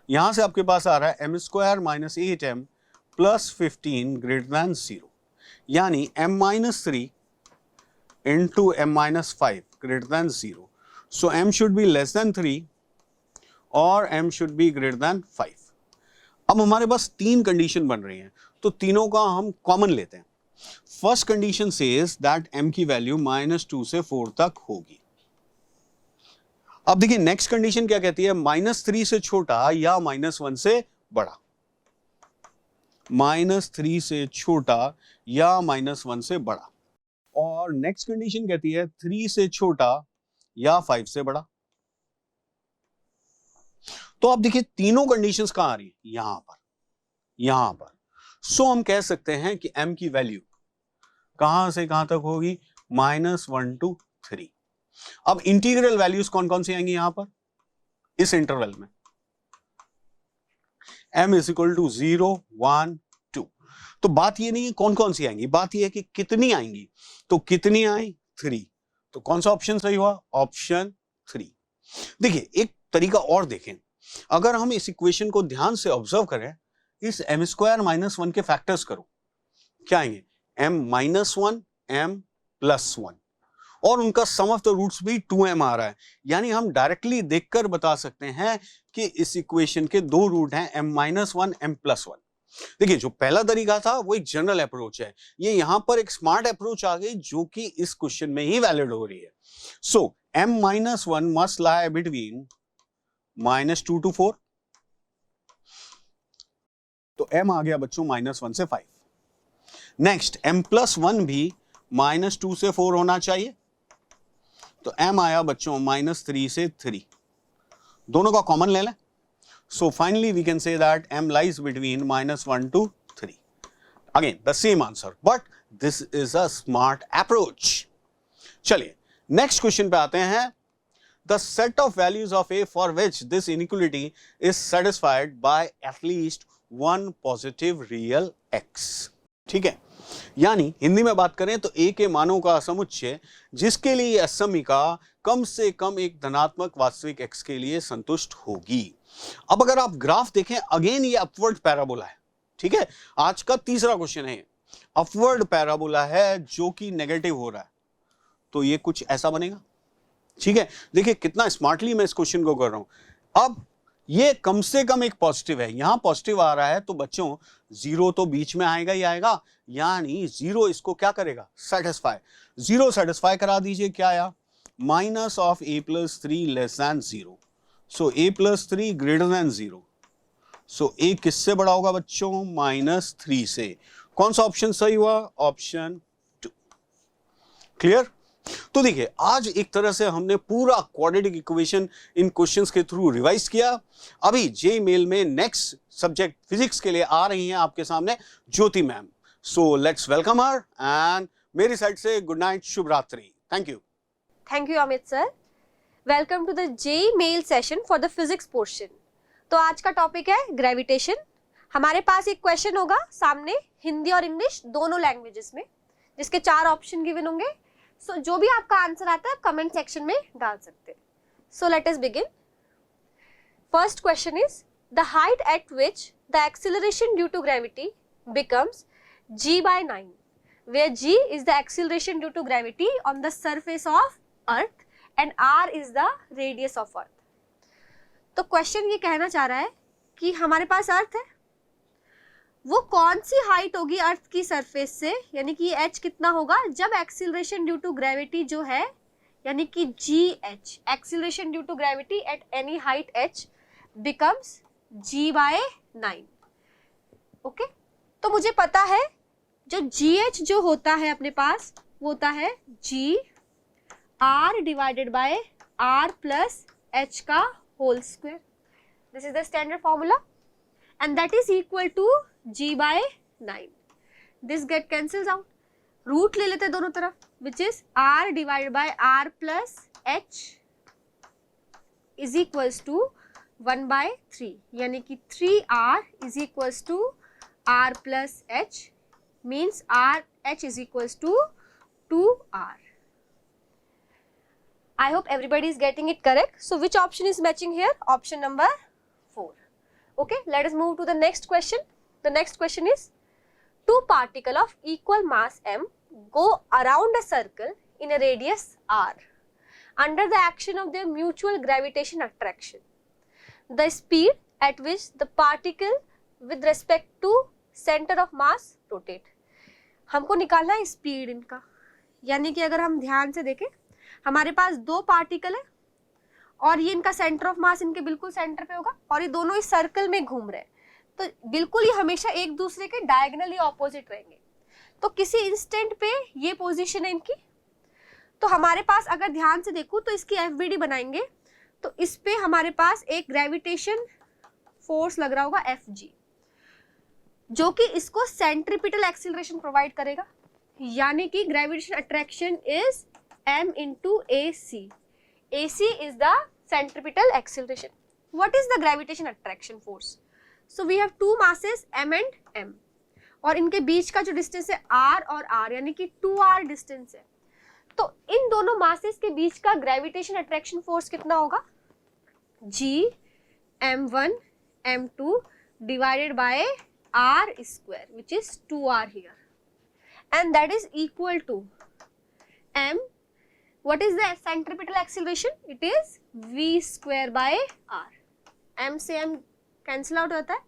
यहां से आपके पास आ रहा है m² -8m + 15 ग्रेटर देन 0, यानी m - 3 into m - 5 greater than 0। So m should be less than 3 और m should be greater than 5। अब हमारे पास तीन कंडीशन बन रही हैं, तो तीनों का हम कॉमन लेते हैं। First condition says that m की वैल्यू -2 से 4 तक होगी। अब देखिए नेक्स्ट कंडीशन क्या कहती है, -3 से छोटा या -1 से बड़ा। -3 से छोटा या -1 से बड़ा। और नेक्स्ट कंडीशन कहती है 3 से छोटा या 5 से बड़ा। तो आप देखिए तीनों कंडीशंस कहां आ रही है, यहां पर। सो हम कह सकते हैं कि m की वैल्यू कहां से कहां तक होगी, -1 to 3। अब इंटीग्रल वैल्यूज कौन कौन सी आएंगी यहां पर इस इंटरवल में, m = 0 1 2। तो बात ये नहीं है कौन कौन सी आएंगी, बात ये है कि कितनी आएंगी। तो कितनी आई, 3। तो कौन सा ऑप्शन सही हुआ, ऑप्शन 3। देखिए एक तरीका और देखें, अगर हम इस इक्वेशन को ध्यान से ऑब्जर्व करें, इस m² -1 के फैक्टर्स करो, क्या आएंगे, m - 1 m + 1 और उनका सम ऑफ द रूट्स भी 2m आ रहा है। यानी हम डायरेक्टली देखकर बता सकते हैं कि इस इक्वेशन के दो रूट हैं, m - 1 m + 1। देखिए जो पहला तरीका था वो एक जनरल अप्रोच है, ये यहां पर एक स्मार्ट अप्रोच आ गई जो कि इस क्वेश्चन में ही वैलिड हो रही है। सो m - 1 must lie between -2 to 4। तो m आ गया बच्चों -1 से 5। नेक्स्ट m + 1 भी -2 से 4 होना चाहिए। तो m आया बच्चों -3 से 3। दोनों का कॉमन ले लें। So finally we can say that m lies between -1 to 3। Again the same answer, but this is a smart approach. चलिए नेक्स्ट क्वेश्चन पे आते हैं। The set of values of a for which this inequality is satisfied by at least one positive real x। ठीक है, यानी हिंदी में बात करें तो a के मानों का समुच्चय जिसके लिए असमीका कम से कम एक धनात्मक वास्तविक x के लिए संतुष्ट होगी। अब अगर आप ग्राफ देखें, अगेन ये अपवर्ड पैराबोला है। ठीक है, आज का तीसरा क्वेश्चन है, अपवर्ड पैराबोला है जो कि नेगेटिव हो रहा है, तो ये कुछ ऐसा बनेगा। ठीक है, देखिए कितना स्मार्टली मैं इस क्वेश्चन को कर रहा हूं। अब ये कम से कम एक पॉजिटिव है, यहां पॉजिटिव आ रहा है, तो बच्चों जीरो तो बीच में आएगा ही आएगा, यानी जीरो इसको क्या करेगा, सेटिस्फाई। जीरो सेटिस्फाई करा दीजिए, क्या आया, minus of a + 3 less than 0। So a + 3 greater than 0। So a किससे बड़ा होगा बच्चों, -3 से। कौन सा ऑप्शन सही हुआ, ऑप्शन 2। क्लियर। तो देखिए आज एक तरह से हमने पूरा क्वाड्रेटिक इक्वेशन इन क्वेश्चंस के थ्रू रिवाइज किया। अभी जे मेल में नेक्स्ट सब्जेक्ट फिजिक्स के लिए आ रही हैं आपके सामने Jyoti ma'am. So let's welcome her and मेरी साइड से गुड नाइट, शुभ रात्रि। Thank you Amit sir. Welcome to the JEE Main session for the physics portion. तो आज का टॉपिक है ग्रेविटेशन। हमारे पास एक क्वेश्चन होगा सामने, हिंदी और इंग्लिश दोनों लैंग्वेजेस में, जिसके 4 ऑप्शन गिवन होंगे. सो जो भी आपका आंसर आता है कमेंट सेक्शन में डाल सकते हैं. So let us begin. First question is the height at which the acceleration due to gravity becomes g by 9, where g is the acceleration due to gravity on the surface of earth and r is the radius of earth. तो क्वेश्चन ये कहना चाह रहा है कि हमारे पास अर्थ है, वो कौन सी हाइट होगी अर्थ की सरफेस से, यानी कि h कितना होगा जब एक्सीलरेशन ड्यू टू ग्रेविटी जो है, यानी कि gh, acceleration due to gravity at any height h becomes g by 9. Okay, तो मुझे पता है जो gh जो होता है अपने पास वो होता है g r divided by r plus h का whole square. This is the standard formula and that is equal to g by 9. This get cancels out, root ले लेते हैं दोनों तरफ, which is r divided by r plus h is equals to 1/3, यानी कि 3r is equals to r plus h, means h is equals to 2r. I hope everybody is getting it correct. So which option is matching here? Option number 4. Okay, let us move to the next question. The next question is, two particles of equal mass m go around a circle in a radius r under the action of their mutual gravitation attraction. The speed at which the particle with respect to centre of mass rotate. हमको निकालना है स्पीड इनका, यानी कि अगर हम ध्यान से देखें हमारे पास 2 पार्टिकल है और ये इनका सेंटर ऑफ मास इनके बिल्कुल सेंटर पे होगा और ये दोनों इस सर्कल में घूम रहे हैं, तो बिल्कुल ये हमेशा एक दूसरे के डायगोनली ऑपोजिट रहेंगे. तो किसी इंस्टेंट पे ये पोजीशन है इनकी, तो हमारे पास अगर ध्यान से देखूं तो इसकी एफबीडी बनाएंगे तो इस पे हमारे पास एक ग्रेविटेशन फोर्स लग रहा होगा Fg, जो कि इसको सेंट्रीपिटल एक्सीलरेशन प्रोवाइड करेगा, यानी कि gravitation attraction is m into AC. AC is the centripetal acceleration. What is the gravitation attraction force? So we have two masses m and m, और इनके बीच का जो डिस्टेंस है r और r, यानी कि 2r डिस्टेंस है. तो इन दोनों मासेस के बीच का ग्रेविटेशन अट्रैक्शन फोर्स कितना होगा? g m1 m2 divided by r square, which is 2r here, and that is equal to m. What is the centripetal acceleration? It is v square by r. m से m कैंसिल आउट होता है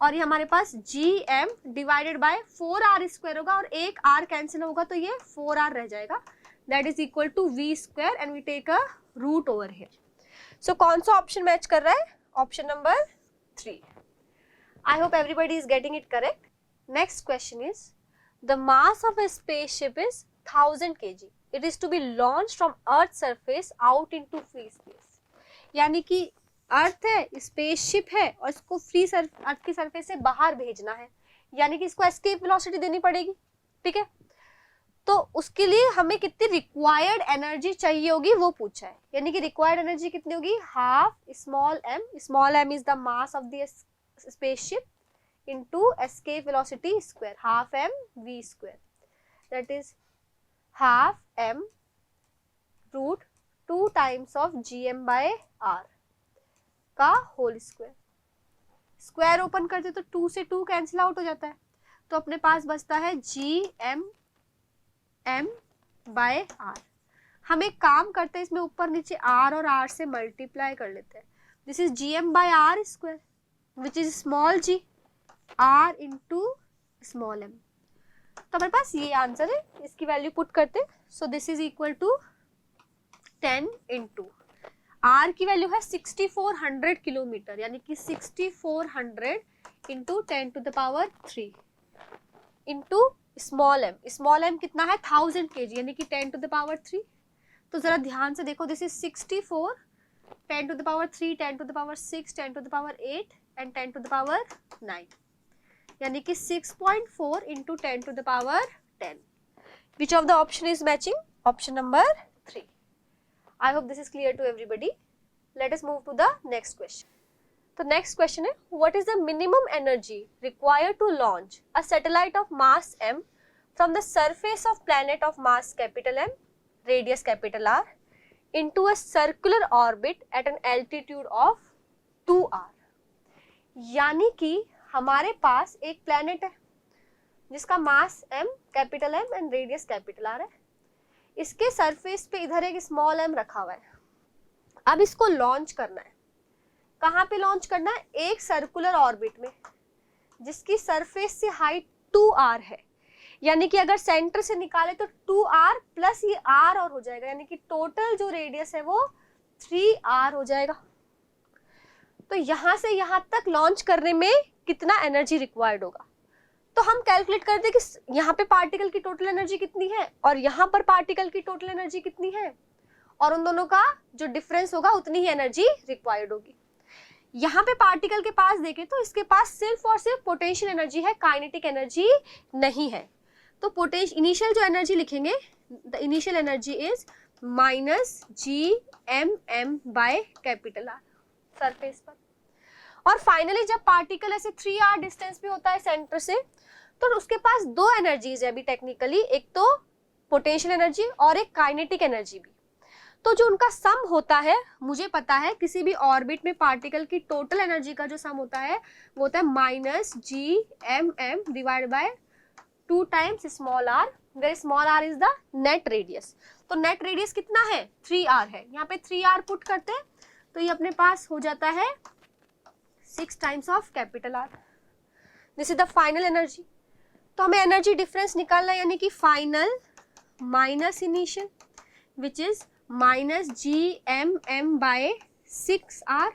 और ये हमारे पास gm divided by 4r square होगा और एक r कैंसिल होगा तो ये 4r रह जाएगा. That is equal to v square and we take a root over here. So कौन सा ऑप्शन मैच कर रहा है? Option number 3. I hope everybody is getting it correct. Next question is, the mass of a spaceship is 1000 kg. It is to be launched from Earth's surface out into free space. यानी कि अर्थ है, स्पेसशिप है और इसको अर्थ की सरफेस से बाहर भेजना है, यानी कि इसको एस्केप वेलोसिटी देनी पड़ेगी. ठीक है, तो उसके लिए हमें कितनी रिक्वायर्ड एनर्जी चाहिए होगी वो पूछा है, यानी कि रिक्वायर्ड एनर्जी कितनी होगी? Half small m. Small m is the mass of the spaceship into escape velocity square, half m v square, that is half m root 2 times of gm by r का होल स्क्वायर. स्क्वायर ओपन करते तो 2 से 2 कैंसिल आउट हो जाता है, तो अपने पास बचता है gm m by r. हम एक काम करते हैं, इसमें ऊपर नीचे r और r से मल्टीप्लाई कर लेते हैं. This is gm by r square which is small g r into small m. तो हमारे पास ये आंसर है, इसकी वैल्यू पुट करते हैं. So this is equal to 10 into r की वैल्यू है 6400 किलोमीटर, यानी कि 6400 into 10 to the power 3 into small m. Small m कितना है? 1000 kg, यानी कि 10 to the power 3. तो जरा ध्यान से देखो, this is 64, 10 to the power 3, 10 to the power 6, 10 to the power 8 and 10 to the power 9, यानी कि 6.4 into 10 to the power 10. Which of the option is matching? Option number 3. I hope this is clear to everybody. Let us move to the next question. तो नेक्स्ट क्वेश्चन है, what is the minimum energy required to launch a satellite of mass m from the surface of planet of mass capital M, radius capital R, into a circular orbit at an altitude of 2r. यानी कि हमारे पास एक प्लैनेट है जिसका मास m capital M and radius capital R है. इसके सरफेस पे इधर एक स्मॉल m रखा हुआ है. अब इसको लॉन्च करना है. कहाँ पे लॉन्च करना है? एक सर्कुलर ऑर्बिट में जिसकी सरफेस से हाइट 2r है. यानी कि अगर सेंटर से निकाले तो 2r प्लस ये r और हो जाएगा, यानी कि टोटल जो रेडियस है वो 3r हो जाएगा. तो यहां से यहां तक लॉन्च करने में कितना एनर्जी रिक्वायर्ड होगा? तो हम कैलकुलेट कर दें कि यहाँ पे पार्टिकल की टोटल एनर्जी कितनी है और यहाँ पर पार्टिकल की टोटल एनर्जी कितनी है, और उन दोनों का जो डिफरेंस होगा उतनी ही एनर्जी रिक्वायर्ड होगी. यहाँ पे पार्टिकल के पास देखें तो इसके पास सिर्फ और सिर्फ पोटेंशियल एनर्जी है, काइनेटिक एनर्जी नहीं है. तो पोटेंशियल इनिशियल जो एनर्जी लिखेंगे, the initial energy is minus GMM by capital R surface पर. और फाइनली जब पार्टिकल ऐसे 3r डिस्टेंस पे होता है सेंटर से, तो उसके पास दो एनर्जीज है अभी टेक्निकली, एक तो पोटेंशियल एनर्जी और एक काइनेटिक एनर्जी भी. तो जो उनका सम होता है, मुझे पता है किसी भी ऑर्बिट में पार्टिकल की टोटल एनर्जी का जो सम होता है वो होता है minus GMM divide by 2 times small r, where small r is the net radius. तो नेट रेडियस कितना है? 3r है. यहाँ पे 3r पुट करते हैं तो ये अपने पास हो जाता है 6 times of capital R. This is the final energy. तो हमें एनर्जी डिफरेंस निकालना है, यानी कि final minus initial which is minus GMM by 6r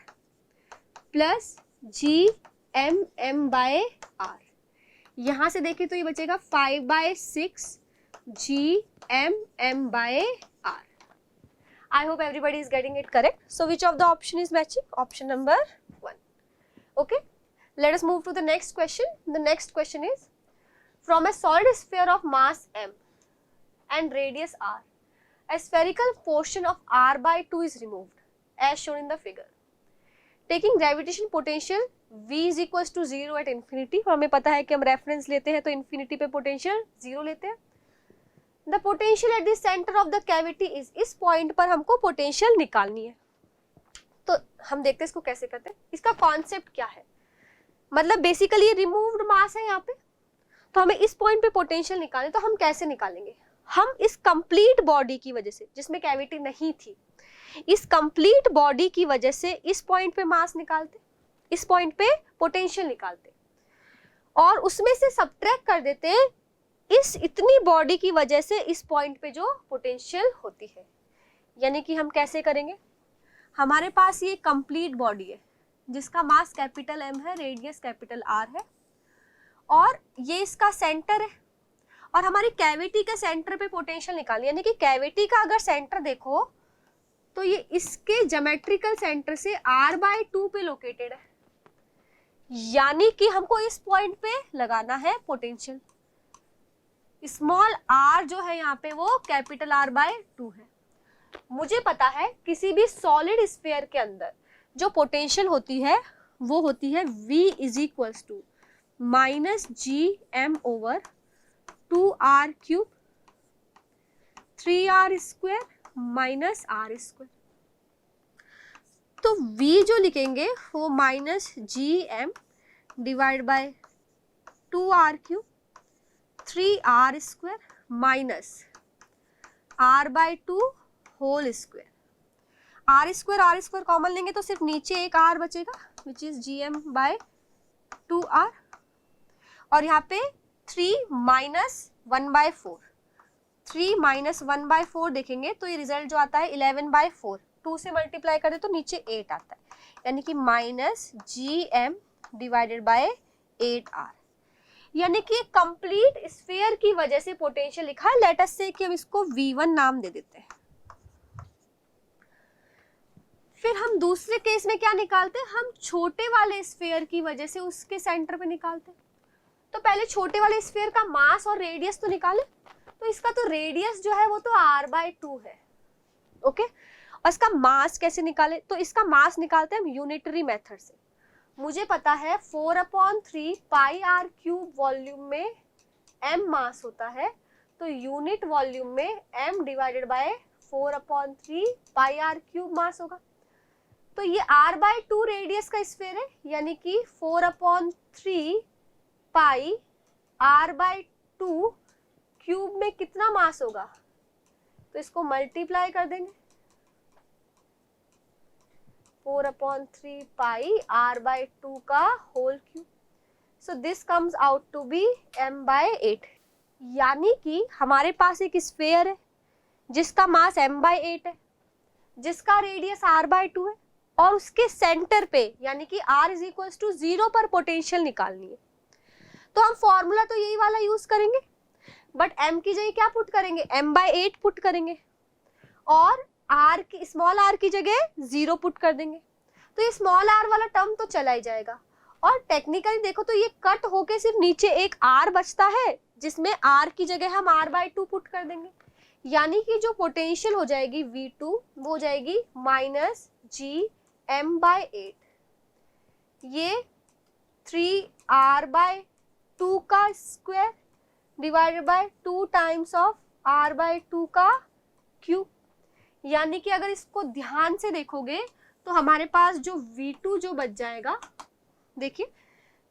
plus GMM by R. यहाँ से देखें तो ये बचेगा 5/6 GMM by R. I hope everybody is getting it correct. So which of the option is matching? Option number 1. Okay. Let us move to the next question. The next question is, from a solid sphere of mass m and radius r, a spherical portion of r/2 is removed as shown in the figure. Taking gravitation potential v is equals to 0 at infinity. हमें पता है कि हम रेफरेंस लेते हैं तो इन्फिनिटी पे पोटेंशियल 0 लेते हैं. The potential at the center of the cavity is, इस पॉइंट पर हमको पोटेंशियल निकालनी है. तो हम देखते हैं इसको कैसे करते हैं. इसका कॉन्सेप्ट क्या है? मतलब बेसिकली रिमूव्ड मास है यहाँ पे, तो हमें इस पॉइंट पे पोटेंशियल निकालने. तो हम कैसे निकालेंगे? हम इस कंप्लीट बॉडी की वजह से, जिसमें कैविटी नहीं थी, इस कंप्लीट बॉडी की वजह से इस पॉइंट पे मास निकालते, इस पॉइंट पे पोटेंशियल निकालते, और उसमें से सब्ट्रैक्ट कर देते इस इतनी बॉडी की वजह से इस पॉइंट पे जो पोटेंशियल होती है. यानी कि हम कैसे करेंगे? हमारे पास ये कंप्लीट बॉडी है जिसका मास कैपिटल M है, रेडियस कैपिटल R है, और ये इसका सेंटर है, और हमारी कैविटी के सेंटर पे पोटेंशियल निकालनी. यानी कि कैविटी का अगर सेंटर देखो तो ये इसके ज्योमेट्रिकल सेंटर से r/2 पे लोकेटेड है. यानी कि हमको इस पॉइंट पे लगाना है पोटेंशियल. स्मॉल r जो है यहाँ पे वो कैपिटल R/2 है. मुझे पता है किसी भी सॉलिड स्फीयर के अंदर जो पोटेंशियल होती है वो होती है v is equals to minus GM over 2r³ 3r² minus r². तो v जो लिखेंगे वो minus GM divide by 2r³ 3r² माइनस r/2 whole square. r² common लेंगे तो सिर्फ नीचे एक r बचेगा which is GM bye 2r, और यहाँ पे 3 माइनस 1/4, 3 माइनस 1/4 देखेंगे तो ये रिजल्ट जो आता है 11/4. 2 से मल्टीप्लाई करें तो नीचे 8 आता है, यानी कि minus GM divided by 8r. यानी कि कंप्लीट स्फीयर की वजह से पोटेंशियल लिखा है. लेट अस से कि हम इसको V1 नाम दे देते हैं. फिर हम दूसरे केस में क्या निकालते हैं? हम छोटे वाले स्फीयर की वजह से उसके सेंटर पे निकालते हैं. तो पहले छोटे वाले स्फीयर का मास और रेडियस तो निकाले. तो इसका तो रेडियस जो है वो तो r/2 है. ओके, और इसका मास कैसे निकाले? तो इसका मास निकालते हैं हम यूनिटरी मेथड से. मुझे पता है 4/3 पाई आर क्यूब वॉल्यूम में m मास होता है, तो यूनिट वॉल्यूम में m divided by 4/3 pi R cube mass होगा। तो ये r/2 रेडियस का स्फीयर है, यानी कि 4/3 पाई r/2 क्यूब में कितना मास होगा, तो इसको मल्टीप्लाई कर देंगे 4/3 पाई r/2 का whole cube. So this comes out to be m/8, यानी कि हमारे पास एक स्फीयर है जिसका मास m/8 है, जिसका रेडियस r/2 है, और उसके सेंटर पे यानी कि r इज इक्वल टू 0 पर पोटेंशियल निकालनी है। तो हम फॉर्मूला तो यही वाला यूज करेंगे, बट m की जगह क्या पुट करेंगे, m/8 पुट करेंगे, और स्मॉल r की जगह 0 पुट कर देंगे। तो ये स्मॉल r वाला टर्म तो चला ही जाएगा, और टेक्निकली देखो तो ये कट होके सिर्फ नीचे एक r बचता है, जिसमें r की जगह हम r/2 पुट कर देंगे, यानी कि जो पोटेंशियल हो जाएगी V2 वो हो जाएगी -GM/8। ये 3r/2 का square divided by 2 times of r/2 का क्यूब, यानी कि अगर इसको ध्यान से देखोगे तो हमारे पास जो V2 जो बच जाएगा, देखिए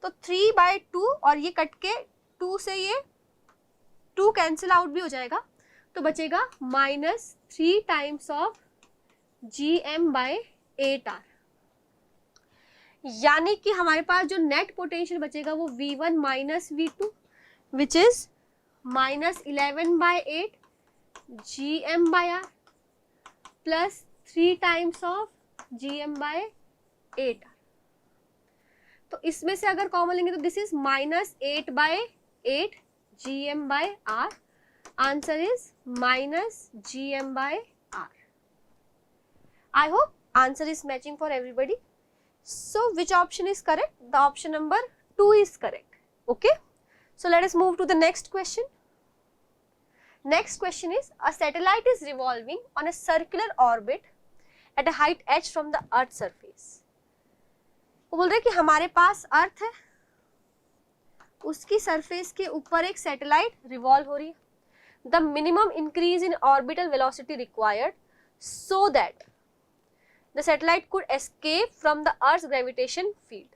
तो 3/2 और ये कट के 2 से ये 2 कैंसिल आउट भी हो जाएगा, तो बचेगा -3 टाइम्स ऑफ GM/8r, यानी कि हमारे पास जो नेट पोटेंशियल बचेगा वो V1 minus V2 which is -11/8 GM/r plus 3 times of GM/8r। तो इसमें से अगर कॉमन लेंगे तो this is -8/8 GM/r, answer is -GM/r। I hope answer is matching for everybody. So which option is correct? The option number 2 is correct. Okay. So let us move to the next question. Next question is, a satellite is revolving on a circular orbit at a height h from the earth surface. वो बोल रहे हैं कि हमारे पास अर्थ है, उसकी सरफेस के ऊपर एक सैटेलाइट रिवॉल्व हो रही है। The minimum increase in orbital velocity required so that the satellite could escape from the Earth's gravitation field.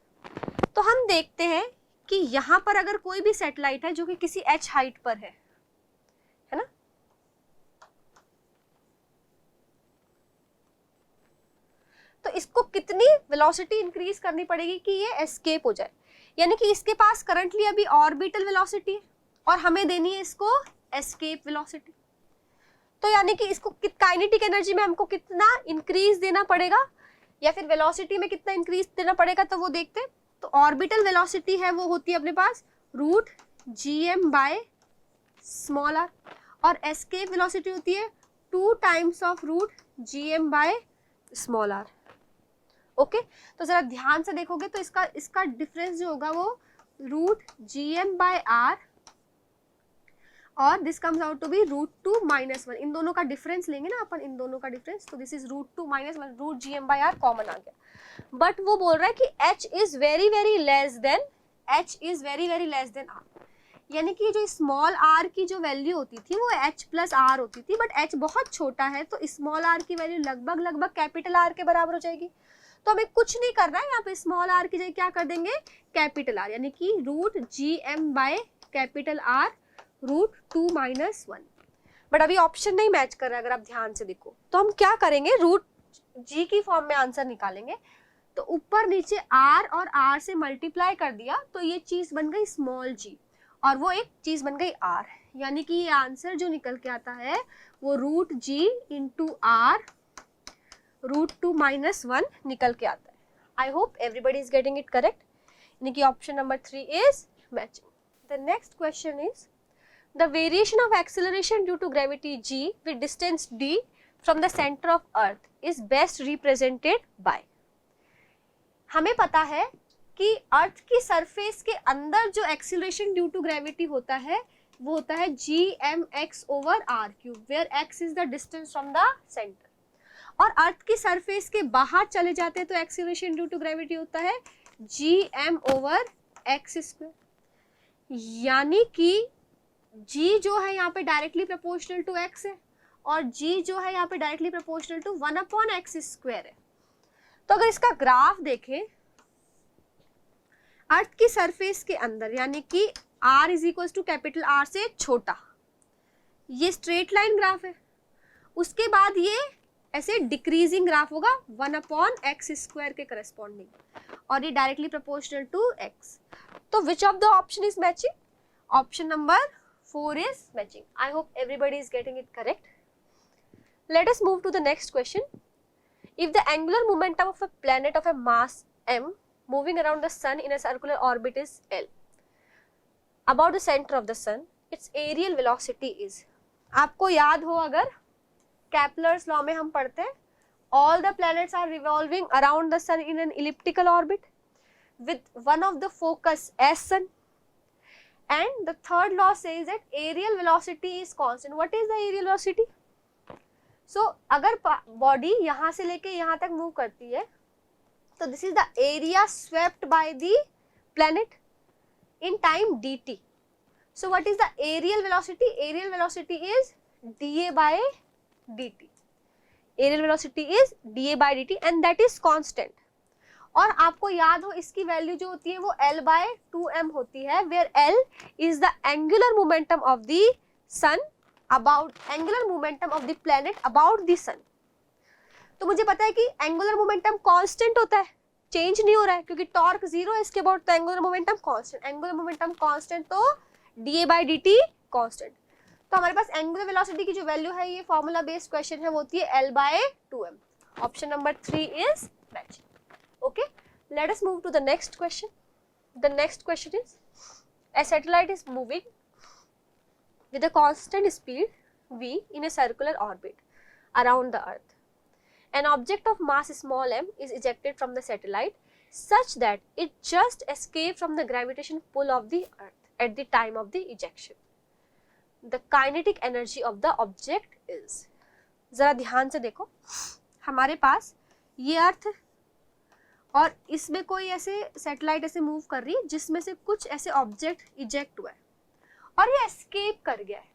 तो हम देखते हैं कि यहाँ पर अगर कोई भी सैटेलाइट है जो कि किसी h हाइट पर है ना, तो इसको कितनी वेलोसिटी इंक्रीज करनी पड़ेगी कि ये एस्केप हो जाए, यानी कि इसके पास करंटली अभी ऑर्बिटल वेलोसिटी है और हमें देनी है इसको एस्केप वेलोसिटी। तो यानी कि इसको काइनेटिक एनर्जी में हमको कितना इंक्रीज देना पड़ेगा या फिर वेलोसिटी में कितना इंक्रीज देना पड़ेगा, तो वो देखते हैं। तो ऑर्बिटल वेलोसिटी है वो होती है अपने पास √GM/r और एस्केप वेलोसिटी होती है 2 टाइम्स ऑफ √GM/r। ओके, तो जरा ध्यान से देखोगे तो इसका डिफरेंस जो होगा वो √GM/r और this comes out to be √2 - 1। इन दोनों का डिफरेंस लेंगे ना अपन, इन दोनों का डिफरेंस, तो दिस इज √2 - 1, √GM/r कॉमन आ गया। बट वो बोल रहा है कि h is very very less than r, यानी कि जो स्मॉल r की जो वैल्यू होती थी वो h+r होती थी, बट h बहुत छोटा है तो स्मॉल r की वैल्यू लगभग कैपिटल R के बराबर हो जाएगी। तो हमें कुछ नहीं करना है, यहाँ पे स्मॉल r की जगह क्या कर देंगे, कैपिटल R, यानी कि √GM/R √2 - 1। बट अभी ऑप्शन नहीं मैच कर रहा है, अगर आप ध्यान से देखो तो हम क्या करेंगे, √g की फॉर्म में आंसर निकालेंगे। तो ऊपर नीचे r और r से मल्टीप्लाई कर दिया तो ये चीज बन गई स्मॉल g और वो एक चीज बन गई r, यानी कि ये आंसर जो निकल के आता है वो √g × r √2 - 1 निकल के आता है। आई hope everybody is getting it correct, यानी कि option number 3 is matching. The next question is, the variation of acceleration due to gravity g with distance d from the center of earth is best represented by। हमें पता है कि अर्थ की सरफेस के अंदर जो एक्सीलरेशन ड्यू टू ग्रेविटी होता है वो होता है gmx/r3, where x is the distance from the centre, और अर्थ की सरफेस के बाहर चले जाते हैं तो एक्सीलरेशन ड्यू टू ग्रेविटी होता है gm ओवर x स्क्वायर, यानी कि g जो है यहाँ पे डायरेक्टली प्रोपोर्शनल टू x है और g जो है यहाँ पे directly proportional to 1/x square है। तो अगर इसका ग्राफ देखें अर्थ की सरफेस के अंदर, यानी कि r is equal to capital R से छोटा, ये स्ट्रेट लाइन ग्राफ है, उसके बाद ये ऐसे डिक्रीजिंग ग्राफ होगा 1/x स्क्वायर के करस्पॉन्डिंग, और ये डायरेक्टली प्रोपोर्शनल टू x। तो which of the option is matching? Option number 4 is matching. I hope everybody is getting it correct. Let us move to the next question. If the angular momentum of a planet of a mass m moving around the sun in a circular orbit is L, about the center of the sun, its aerial velocity is, आपको याद हो अगर Kepler's law में हम पढ़ते हैं, all the planets are revolving around the sun in an elliptical orbit with one of the focus as sun, and the third law says that aerial velocity is constant. What is the aerial velocity? So अगर body यहाँ से लेके यहाँ तक move करती है, तो this is the area swept by the planet in time dt. So what is the aerial velocity? Aerial velocity is dA by dt. Aerial velocity is dA by dt and that is constant. और आपको याद हो इसकी वैल्यू जो होती है वो L by 2m होती है, where L is the angular momentum of the sun about angular momentum of the planet about the sun. तो मुझे पता है कि angular momentum constant होता है, चेंज नहीं हो रहा है क्योंकि टॉर्क 0 है इसके अबाउट, तो angular momentum constant, angular momentum constant तो dA by dt constant। तो हमारे पास angular velocity की जो वैल्यू है, ये फॉर्मूला बेस्ड क्वेश्चन है, वो होती है L by 2m। Option number 3 is matching. Okay, let us move to the next question. The next question is, a satellite is moving with a constant speed v in a circular orbit around the earth. An object of mass small m is ejected from the satellite such that it just escaped from the gravitation pull of the earth at the time of the ejection. The kinetic energy of the object is, जरा ध्यान से देखो, हमारे पास ये अर्थ और इसमें कोई ऐसे सैटेलाइट ऐसे मूव कर रही है जिसमें से कुछ ऐसे ऑब्जेक्ट इजेक्ट हुआ है और ये एस्केप कर गया है।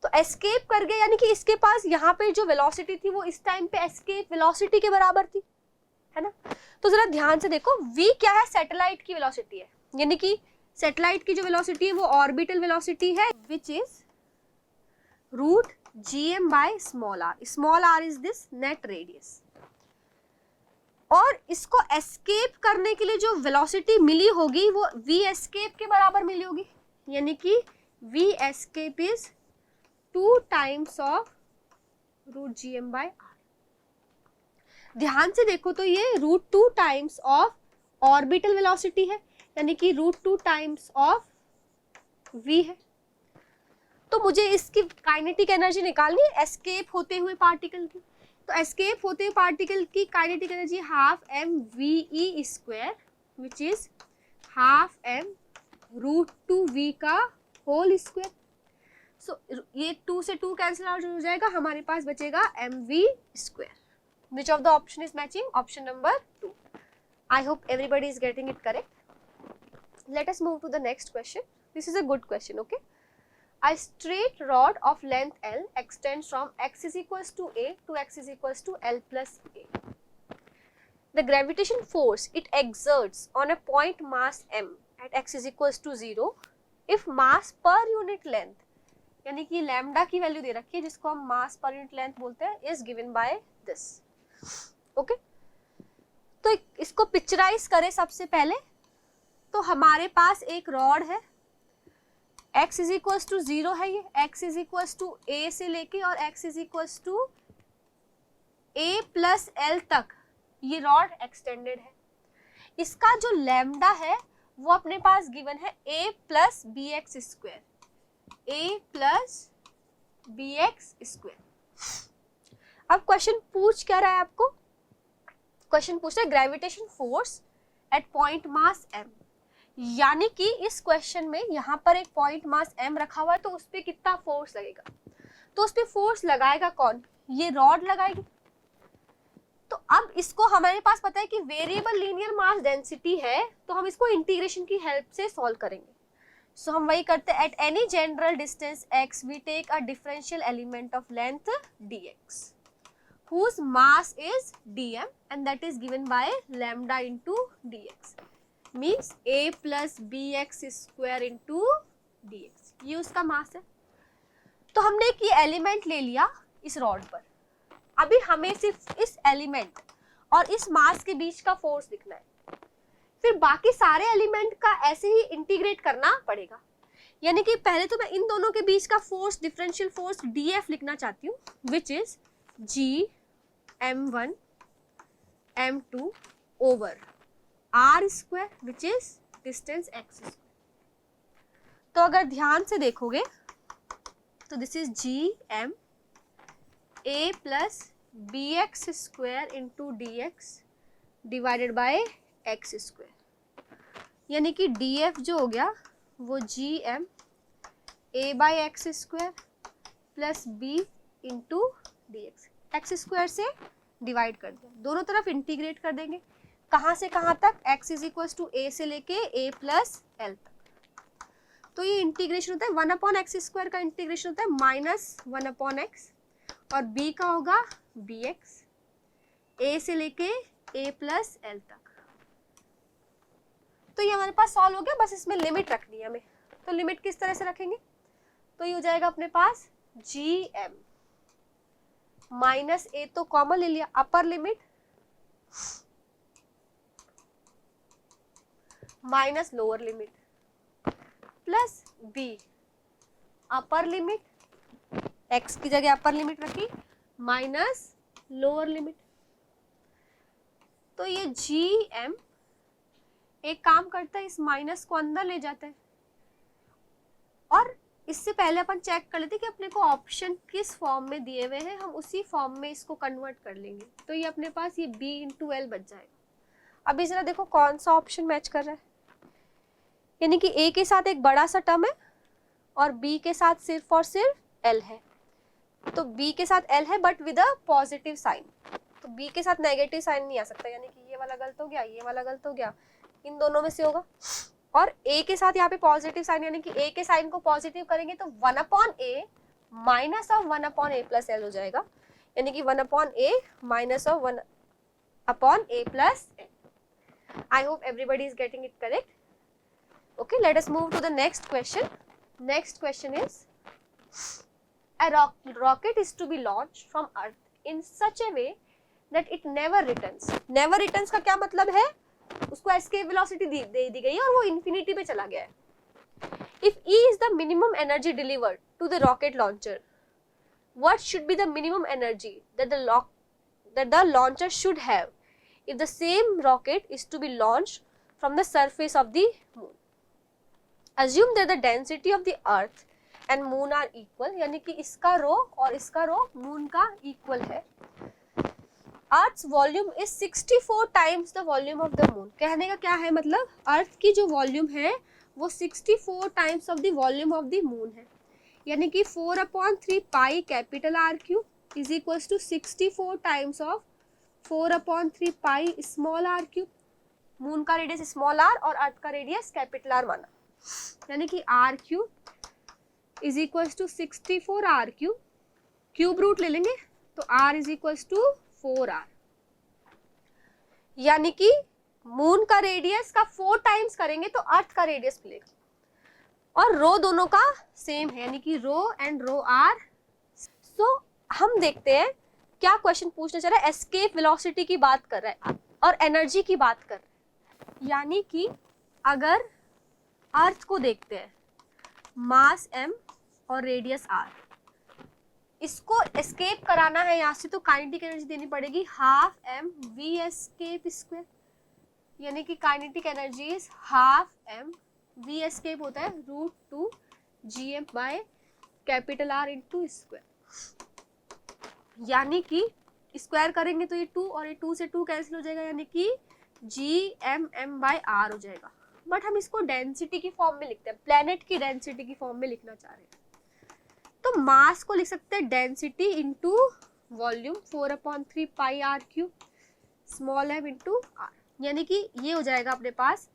तो एस्केप कर गया यानी कि इसके पास यहाँ पे जो वेलोसिटी थी वो इस टाइम पे एस्केप वेलोसिटी के बराबर थी, है ना। तो जरा ध्यान से देखो, v क्या है? सैटेलाइट की वेलोसिटी है, यानी कि सैटेलाइट की जो वेलोसिटी है वो ऑर्बिटल वेलोसिटी है, which is root gm by small r। Small r is this net radius, और इसको एस्केप करने के लिए जो वेलोसिटी मिली होगी वो v एस्केप के बराबर मिली होगी, यानी कि v escape is 2 times of root gm by r। ध्यान से देखो तो ये root 2 times of orbital velocity है, यानी कि रूट 2 times ऑफ v है। तो मुझे इसकी काइनेटिक एनर्जी निकालनी है एस्केप होते हुए पार्टिकल की। तो एस्केप होते हुए पार्टिकल की kinetic energy half m ve square, which is half m root 2v का होल स्क्वायर। सो ये 2 से 2 कैंसिल आउट हो जाएगा, हमारे पास बचेगा mv square. Which of the option is matching? Option number 2। I hope everybody is getting it correct. Let us move to the next question. This is a good question, okay. A straight rod of length L extends from x is equals to a to x is equals to L plus a. The gravitation force it exerts on a point mass m at x is equals to 0 if mass per unit length, यानी कि लैम्डा की वैल्यू दे रखी है जिसको हम मास पर यूनिट लेंथ बोलते हैं, is given by this. Okay, तो इसको पिक्चराइज करें सबसे पहले। तो हमारे पास एक रॉड है, x इज इक्वल्स टू 0 है, ये x is equals to a से लेके और x is equals to a plus l तक ये रॉड एक्सटेंडेड है। इसका जो लैम्डा है वो अपने पास गिवन है a plus B x square, a plus B x square. अब क्वेश्चन पूछ क्या रहा है आपको? क्वेश्चन पूछ रहा है gravitation force at point mass m, यानी कि इस क्वेश्चन में यहाँ पर एक पॉइंट मास m रखा हुआ है, तो उस पर कितना फोर्स लगेगा? तो उस पर फोर्स लगाएगा कौन? ये रॉड लगाएगी। तो अब इसको हमारे पास पता है कि वेरिएबल लीनियर मास डेंसिटी है, तो हम इसको इंटीग्रेशन की हेल्प से सॉल्व करेंगे. सो हम वही करते हैं. At any general distance x we take a differential element of length dx whose mass is dm and that is given by lambda into dx means a plus bx square into dx. ये उसका मास है. तो हमने एक ये एलिमेंट ले लिया इस रॉड पर. अभी हमें सिर्फ इस एलिमेंट और इस मास के बीच का फोर्स लिखना है. फिर बाकी सारे एलिमेंट का ऐसे ही इंटीग्रेट करना पड़ेगा. यानी कि पहले तो मैं इन दोनों के बीच का फोर्स, डिफरेंशियल फोर्स dF लिखना चाहती हूँ, which is G m1 m2 over r square which is distance x square. तो अगर ध्यान से देखोगे तो this is G m a plus bx square into dx divided by x square. यानी कि df जो हो गया वो gm a by x square plus b into dx. X square से डिवाइड कर दिया, दोनों तरफ इंटीग्रेट कर देंगे. कहाँ से कहाँ तक? x is equal to a से लेके a प्लस l तक. तो ये इंटीग्रेशन होता है 1 अपॉन एक्स स्क्वायर का इंटीग्रेशन होता है माइनस 1 अपॉन एक्स, और b का होगा bx a से लेके a प्लस l तक. तो ये हमारे पास सॉल्व हो गया. बस इसमें लिमिट रखनी है हमें. तो लिमिट किस तरह से रखेंगे? तो ये हो जाएगा अपने पास gm माइनस a तो कॉमन ले लिया, upper limit minus lower limit plus b upper limit, x की जगह अपर लिमिट रखी माइनस लोअर लिमिट. तो ये gm एक काम करता है, इस माइनस को अंदर ले जाता है. और इससे पहले अपन चेक कर लेते कि अपने को ऑप्शन किस फॉर्म में दिए हुए हैं, हम उसी फॉर्म में इसको कन्वर्ट कर लेंगे. तो ये अपने पास ये b इंटू एल बच जाएगा. अभी जरा देखो कौन सा ऑप्शन मैच कर रहा है. यानी कि a के साथ एक बड़ा सा टर्म है और b के साथ सिर्फ और सिर्फ l है. तो b के साथ l है but with a positive sign. तो b के साथ नेगेटिव साइन नहीं आ सकता. यानी कि ये वाला गलत हो गया, ये वाला गलत हो गया, इन दोनों में से होगा. और a के साथ यहाँ पे पॉजिटिव साइन, यानी कि a के साइन को पॉजिटिव करेंगे तो 1 upon a minus of 1 upon a plus l हो जाएगा. यानी कि 1 upon a minus of 1 upon a plus l. I hope everybody is getting it correct. Okay, let us move to the next question. Next question is, a rocket is to be launched from Earth in such a way that it never returns. Never returns का क्या मतलब है? उसको escape velocity दे दी गई है और वो infinity पे चला गया है. If E is the minimum energy delivered to the rocket launcher, what should be the minimum energy that the launcher should have if the same rocket is to be launched from the surface of the moon? Assume that the density of the earth and moon are equal, यानी कि इसका रो और इसका रो moon का equal है. Earth's volume is 64 times the volume of the moon. कहने का क्या है मतलब, अर्थ की जो वॉल्यूम है वो 64 times of the volume of the moon है. यानी कि 4/3 pi capital R cube is equals to 64 times of 4/3 pi small r cube. Moon का रेडियस स्मॉल आर और अर्थ का रेडियस कैपिटल आर माना. यानी कि R cube is equals to 64 r cube, cube root ले लेंगे तो are is equals to 4r. यानी कि मून का रेडियस का 4 टाइम्स करेंगे तो अर्थ का रेडियस मिलेगा. और रो दोनों का सेम है, यानी कि रो एंड रो आर. सो हम देखते हैं क्या क्वेश्चन पूछना चाह रहा है. एस्केप वेलोसिटी की बात कर रहा है और एनर्जी की बात कर रहा है. यानी कि अगर अर्थ को देखते हैं, मास m और रेडियस r, इसको एस्केप कराना है यहाँ से तो काइनेटिक एनर्जी देनी पड़ेगी half m v escape square. यानी कि kinetic energy is half m v escape होता है √2 gm by capital R into square. यानी कि स्क्वायर करेंगे तो ये 2 और ये 2 से 2 कैंसिल हो जाएगा, यानी कि gmm बाय r हो जाएगा. बट हम इसको डेंसिटी की फॉर्म में लिखते हैं, प्लेनेट की डेंसिटी की फॉर्म में लिखना चाह रहे हैं. तो मास को लिख सकते हैं density into volume 4/3 pi R cube. Small m into r, यानी कि ये हो जाएगा अपने पास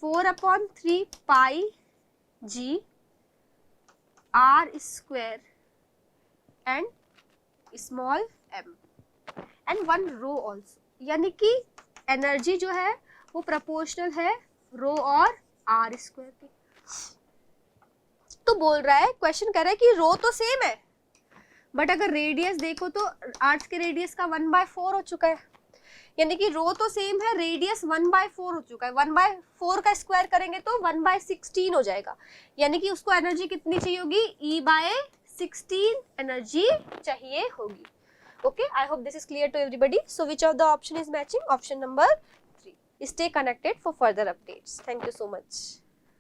4/3 pi g r square and small m and 1 rho also, यानी कि एनर्जी जो है वो प्रोपोर्शनल है रो और r स्क्वायर की। तो बोल रहा है, क्वेश्चन कर रहा है कि रो तो सेम है, बट अगर रेडियस देखो तो आर्ट्स के रेडियस का 1/4 हो चुका है, यानी कि रो तो सेम है, रेडियस 1/4 हो चुका है। 1/4 का स्क्वायर करेंगे तो 1/16 हो जाएगा, यानी कि उसको एनर्जी कितनी चाहिए होगी, E/16 एनर्जी चाहिए होगी। Okay, I hope this is clear to everybody. So which of the option is matching? Option number 3. Stay connected for further updates. Thank you so much.